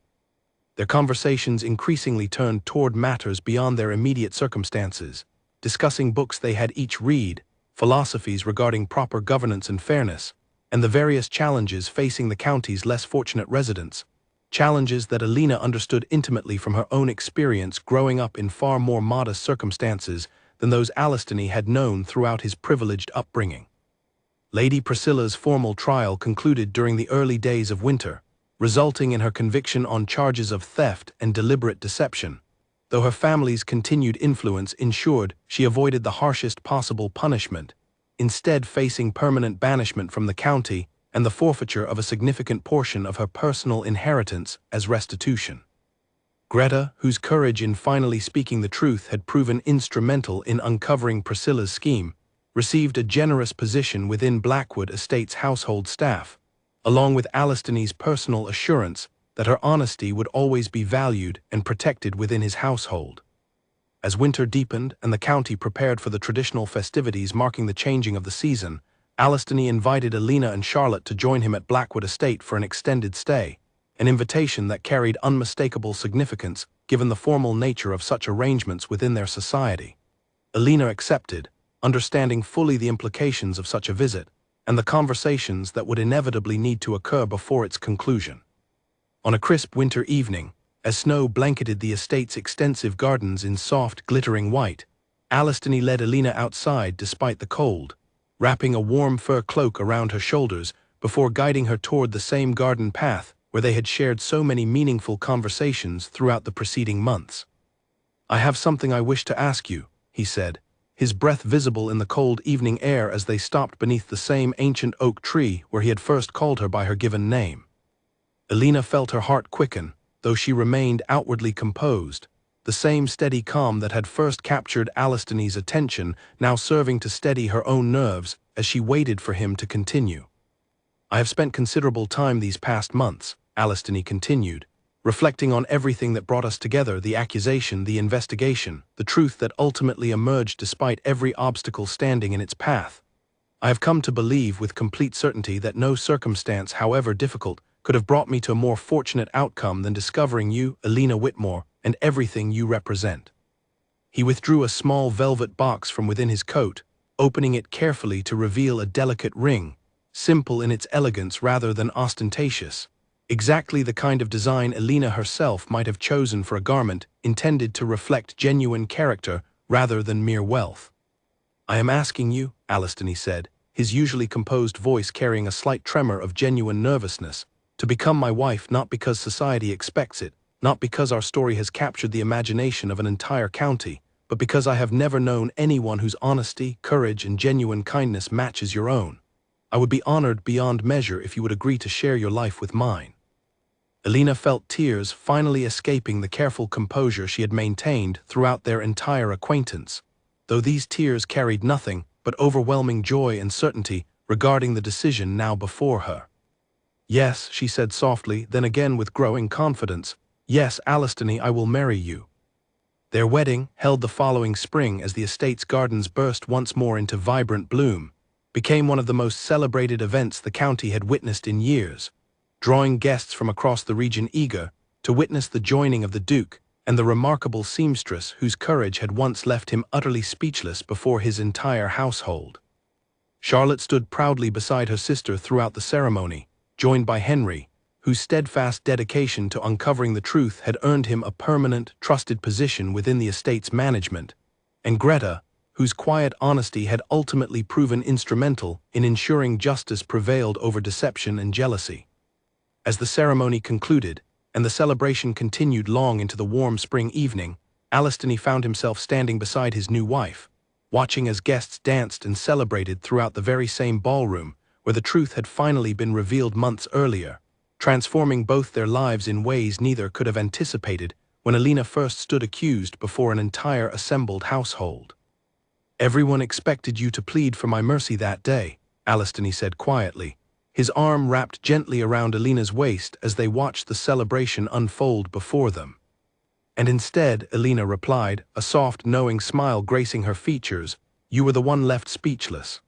Their conversations increasingly turned toward matters beyond their immediate circumstances, discussing books they had each read, philosophies regarding proper governance and fairness, and the various challenges facing the county's less fortunate residents, challenges that Alina understood intimately from her own experience growing up in far more modest circumstances than those Alistany had known throughout his privileged upbringing. Lady Priscilla's formal trial concluded during the early days of winter, resulting in her conviction on charges of theft and deliberate deception, though her family's continued influence ensured she avoided the harshest possible punishment, instead facing permanent banishment from the county and the forfeiture of a significant portion of her personal inheritance as restitution. Greta, whose courage in finally speaking the truth had proven instrumental in uncovering Priscilla's scheme, received a generous position within Blackwood Estate's household staff, along with Alistany's personal assurance that her honesty would always be valued and protected within his household. As winter deepened and the county prepared for the traditional festivities marking the changing of the season, Alistany invited Alina and Charlotte to join him at Blackwood Estate for an extended stay, an invitation that carried unmistakable significance given the formal nature of such arrangements within their society. Alina accepted, understanding fully the implications of such a visit and the conversations that would inevitably need to occur before its conclusion. On a crisp winter evening, as snow blanketed the estate's extensive gardens in soft, glittering white, Alistany led Alina outside despite the cold, wrapping a warm fur cloak around her shoulders before guiding her toward the same garden path where they had shared so many meaningful conversations throughout the preceding months. "I have something I wish to ask you," he said, his breath visible in the cold evening air as they stopped beneath the same ancient oak tree where he had first called her by her given name. Alina felt her heart quicken, though she remained outwardly composed, the same steady calm that had first captured Alistany's attention now serving to steady her own nerves as she waited for him to continue. "I have spent considerable time these past months," Alistany continued, "reflecting on everything that brought us together, the accusation, the investigation, the truth that ultimately emerged despite every obstacle standing in its path. I have come to believe with complete certainty that no circumstance, however difficult, could have brought me to a more fortunate outcome than discovering you, Alina Whitmore, and everything you represent." He withdrew a small velvet box from within his coat, opening it carefully to reveal a delicate ring, simple in its elegance rather than ostentatious, exactly the kind of design Alina herself might have chosen for a garment intended to reflect genuine character rather than mere wealth. "I am asking you," Alistany said, his usually composed voice carrying a slight tremor of genuine nervousness, "to become my wife not because society expects it, not because our story has captured the imagination of an entire county, but because I have never known anyone whose honesty, courage, and genuine kindness matches your own. I would be honored beyond measure if you would agree to share your life with mine." Alina felt tears finally escaping the careful composure she had maintained throughout their entire acquaintance, though these tears carried nothing but overwhelming joy and certainty regarding the decision now before her. "Yes," she said softly, then again with growing confidence, "yes, Alistany, I will marry you." Their wedding, held the following spring as the estate's gardens burst once more into vibrant bloom, became one of the most celebrated events the county had witnessed in years, drawing guests from across the region eager to witness the joining of the Duke and the remarkable seamstress whose courage had once left him utterly speechless before his entire household. Charlotte stood proudly beside her sister throughout the ceremony, joined by Henry, whose steadfast dedication to uncovering the truth had earned him a permanent, trusted position within the estate's management, and Greta, whose quiet honesty had ultimately proven instrumental in ensuring justice prevailed over deception and jealousy. As the ceremony concluded, and the celebration continued long into the warm spring evening, Alistany found himself standing beside his new wife, watching as guests danced and celebrated throughout the very same ballroom where the truth had finally been revealed months earlier, transforming both their lives in ways neither could have anticipated when Alina first stood accused before an entire assembled household. "Everyone expected you to plead for my mercy that day," Alistany said quietly, his arm wrapped gently around Alina's waist as they watched the celebration unfold before them. "And instead," Alina replied, a soft, knowing smile gracing her features, "you were the one left speechless."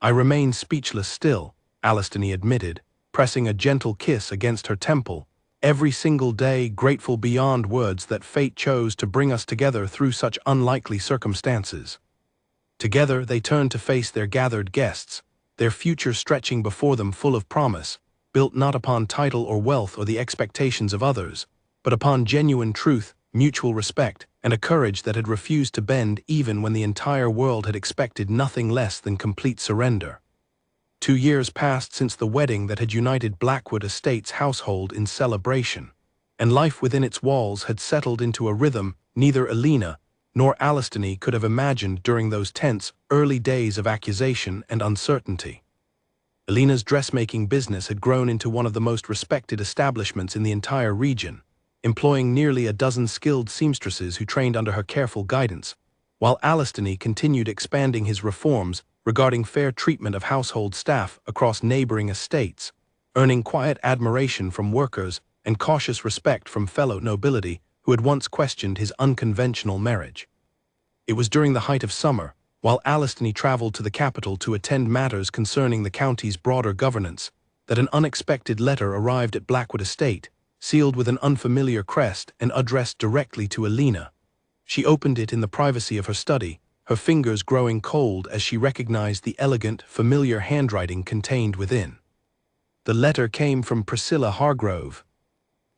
"I remain speechless still," Alistany admitted, pressing a gentle kiss against her temple, "every single day grateful beyond words that fate chose to bring us together through such unlikely circumstances." Together they turned to face their gathered guests, their future stretching before them full of promise, built not upon title or wealth or the expectations of others, but upon genuine truth, mutual respect, and a courage that had refused to bend even when the entire world had expected nothing less than complete surrender. 2 years passed since the wedding that had united Blackwood Estate's household in celebration, and life within its walls had settled into a rhythm neither Alina nor Alistany could have imagined during those tense, early days of accusation and uncertainty. Alina's dressmaking business had grown into one of the most respected establishments in the entire region, employing nearly a dozen skilled seamstresses who trained under her careful guidance, while Alistany continued expanding his reforms regarding fair treatment of household staff across neighboring estates, earning quiet admiration from workers and cautious respect from fellow nobility who had once questioned his unconventional marriage. It was during the height of summer, while Alistany traveled to the capital to attend matters concerning the county's broader governance, that an unexpected letter arrived at Blackwood Estate, sealed with an unfamiliar crest and addressed directly to Alina. She opened it in the privacy of her study, her fingers growing cold as she recognized the elegant, familiar handwriting contained within. The letter came from Priscilla Hargrove.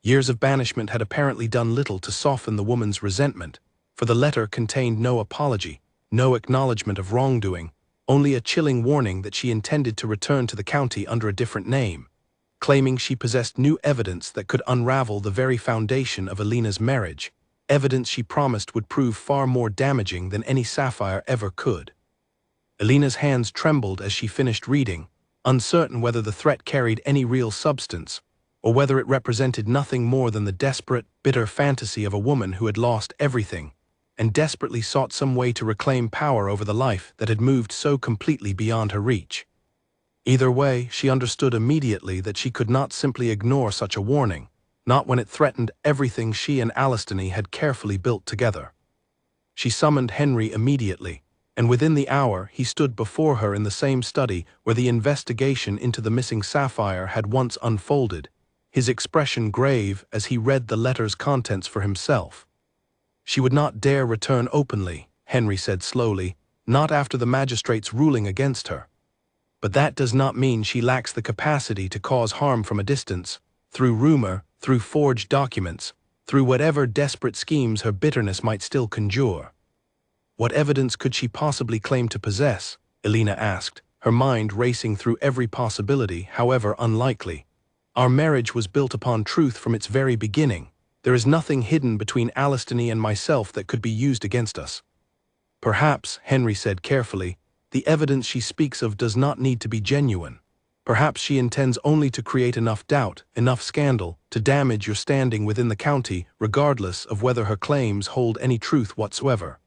Years of banishment had apparently done little to soften the woman's resentment, for the letter contained no apology, no acknowledgement of wrongdoing, only a chilling warning that she intended to return to the county under a different name, claiming she possessed new evidence that could unravel the very foundation of Alina's marriage, evidence she promised would prove far more damaging than any sapphire ever could. Alina's hands trembled as she finished reading, uncertain whether the threat carried any real substance, or whether it represented nothing more than the desperate, bitter fantasy of a woman who had lost everything, and desperately sought some way to reclaim power over the life that had moved so completely beyond her reach. Either way, she understood immediately that she could not simply ignore such a warning, not when it threatened everything she and Alistany had carefully built together. She summoned Henry immediately, and within the hour he stood before her in the same study where the investigation into the missing sapphire had once unfolded, his expression grave as he read the letter's contents for himself. "She would not dare return openly," Henry said slowly, "not after the magistrate's ruling against her. But that does not mean she lacks the capacity to cause harm from a distance, through rumor, through forged documents, through whatever desperate schemes her bitterness might still conjure." "What evidence could she possibly claim to possess?" Alina asked, her mind racing through every possibility, however unlikely. "Our marriage was built upon truth from its very beginning," There is nothing hidden between Alistany and myself that could be used against us. Perhaps, Henry said carefully, the evidence she speaks of does not need to be genuine. Perhaps she intends only to create enough doubt, enough scandal, to damage your standing within the county, regardless of whether her claims hold any truth whatsoever.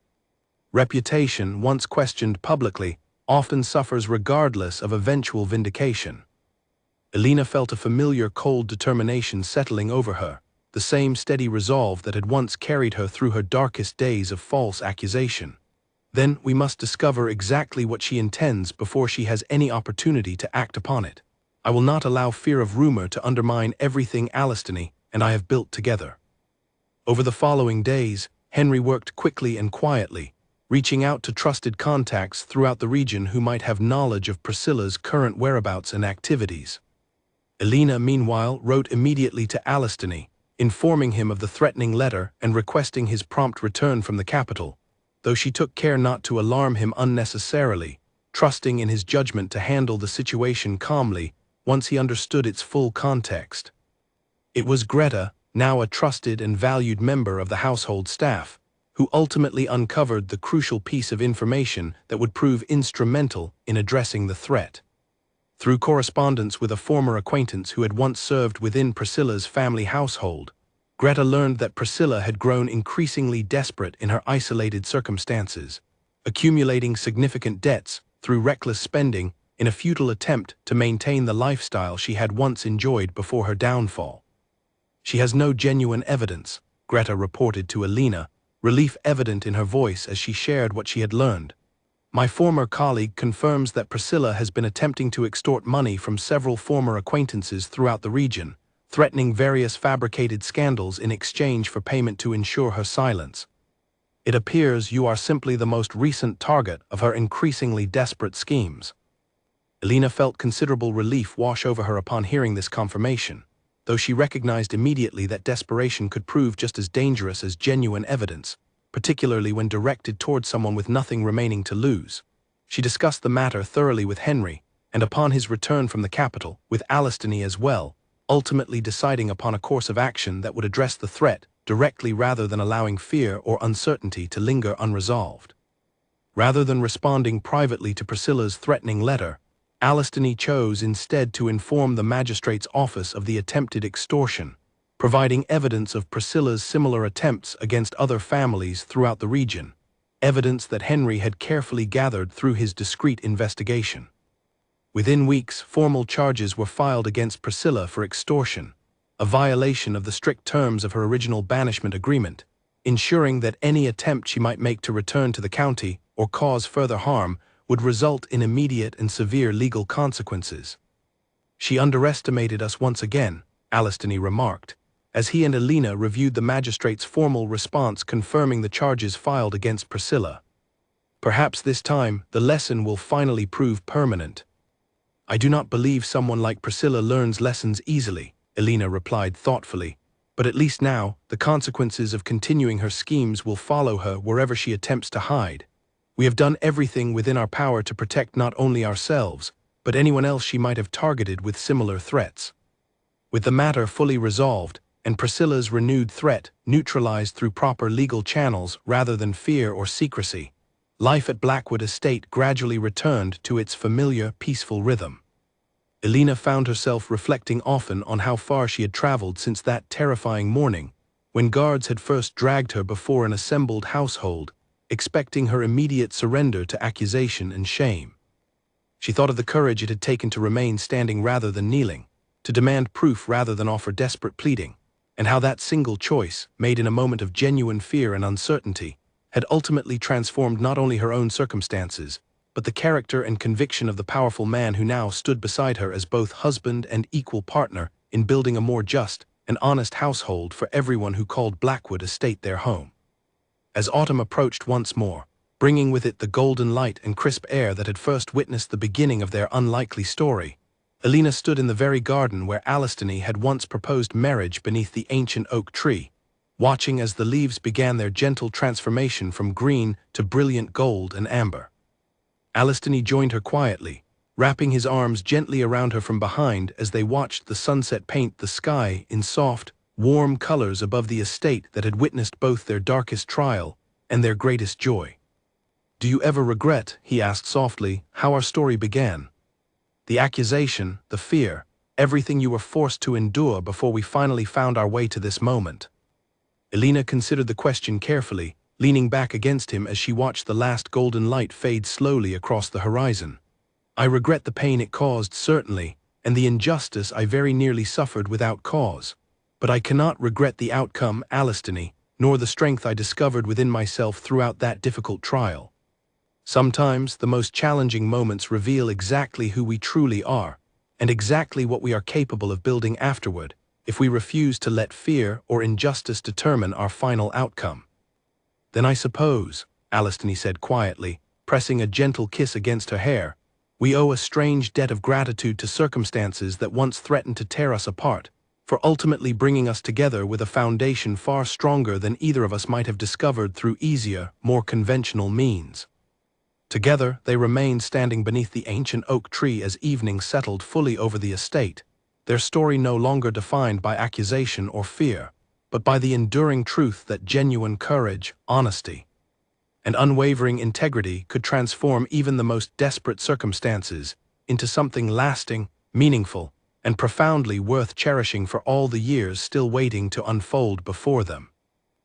Reputation, once questioned publicly, often suffers regardless of eventual vindication. Elena felt a familiar cold determination settling over her, the same steady resolve that had once carried her through her darkest days of false accusation. Then we must discover exactly what she intends before she has any opportunity to act upon it. I will not allow fear of rumor to undermine everything Alistany and I have built together. Over the following days, Henry worked quickly and quietly, reaching out to trusted contacts throughout the region who might have knowledge of Priscilla's current whereabouts and activities. Elena, meanwhile, wrote immediately to Alistany, informing him of the threatening letter and requesting his prompt return from the capital, though she took care not to alarm him unnecessarily, trusting in his judgment to handle the situation calmly once he understood its full context. It was Greta, now a trusted and valued member of the household staff, who ultimately uncovered the crucial piece of information that would prove instrumental in addressing the threat. Through correspondence with a former acquaintance who had once served within Priscilla's family household, Greta learned that Priscilla had grown increasingly desperate in her isolated circumstances, accumulating significant debts through reckless spending in a futile attempt to maintain the lifestyle she had once enjoyed before her downfall. She has no genuine evidence, Greta reported to Elena, relief evident in her voice as she shared what she had learned. My former colleague confirms that Priscilla has been attempting to extort money from several former acquaintances throughout the region, threatening various fabricated scandals in exchange for payment to ensure her silence. It appears you are simply the most recent target of her increasingly desperate schemes. Elena felt considerable relief wash over her upon hearing this confirmation, though she recognized immediately that desperation could prove just as dangerous as genuine evidence, particularly when directed toward someone with nothing remaining to lose. She discussed the matter thoroughly with Henry, and upon his return from the capital, with Alistany as well, ultimately deciding upon a course of action that would address the threat directly rather than allowing fear or uncertainty to linger unresolved. Rather than responding privately to Priscilla's threatening letter, Alistany chose instead to inform the magistrate's office of the attempted extortion, providing evidence of Priscilla's similar attempts against other families throughout the region, evidence that Henry had carefully gathered through his discreet investigation. Within weeks, formal charges were filed against Priscilla for extortion, a violation of the strict terms of her original banishment agreement, ensuring that any attempt she might make to return to the county or cause further harm would result in immediate and severe legal consequences. She underestimated us once again, Alistany remarked, as he and Elena reviewed the magistrate's formal response confirming the charges filed against Priscilla. Perhaps this time the lesson will finally prove permanent. I do not believe someone like Priscilla learns lessons easily, Elena replied thoughtfully, but at least now, the consequences of continuing her schemes will follow her wherever she attempts to hide. We have done everything within our power to protect not only ourselves, but anyone else she might have targeted with similar threats. With the matter fully resolved, and Priscilla's renewed threat neutralized through proper legal channels rather than fear or secrecy, life at Blackwood Estate gradually returned to its familiar, peaceful rhythm. Elena found herself reflecting often on how far she had traveled since that terrifying morning, when guards had first dragged her before an assembled household, expecting her immediate surrender to accusation and shame. She thought of the courage it had taken to remain standing rather than kneeling, to demand proof rather than offer desperate pleading, and how that single choice, made in a moment of genuine fear and uncertainty, had ultimately transformed not only her own circumstances, but the character and conviction of the powerful man who now stood beside her as both husband and equal partner in building a more just and honest household for everyone who called Blackwood Estate their home. As autumn approached once more, bringing with it the golden light and crisp air that had first witnessed the beginning of their unlikely story, Elena stood in the very garden where Alistany had once proposed marriage beneath the ancient oak tree, watching as the leaves began their gentle transformation from green to brilliant gold and amber. Alistany joined her quietly, wrapping his arms gently around her from behind as they watched the sunset paint the sky in soft, warm colors above the estate that had witnessed both their darkest trial and their greatest joy. "Do you ever regret," he asked softly, "how our story began? The accusation, the fear, everything you were forced to endure before we finally found our way to this moment." Elena considered the question carefully, leaning back against him as she watched the last golden light fade slowly across the horizon. "I regret the pain it caused, certainly, and the injustice I very nearly suffered without cause. But I cannot regret the outcome, Alistany, nor the strength I discovered within myself throughout that difficult trial. Sometimes the most challenging moments reveal exactly who we truly are, and exactly what we are capable of building afterward, if we refuse to let fear or injustice determine our final outcome." "Then I suppose," Alistany said quietly, pressing a gentle kiss against her hair, "we owe a strange debt of gratitude to circumstances that once threatened to tear us apart, for ultimately bringing us together with a foundation far stronger than either of us might have discovered through easier, more conventional means." Together they remained standing beneath the ancient oak tree as evening settled fully over the estate, their story no longer defined by accusation or fear, but by the enduring truth that genuine courage, honesty, and unwavering integrity could transform even the most desperate circumstances into something lasting, meaningful, and profoundly worth cherishing for all the years still waiting to unfold before them.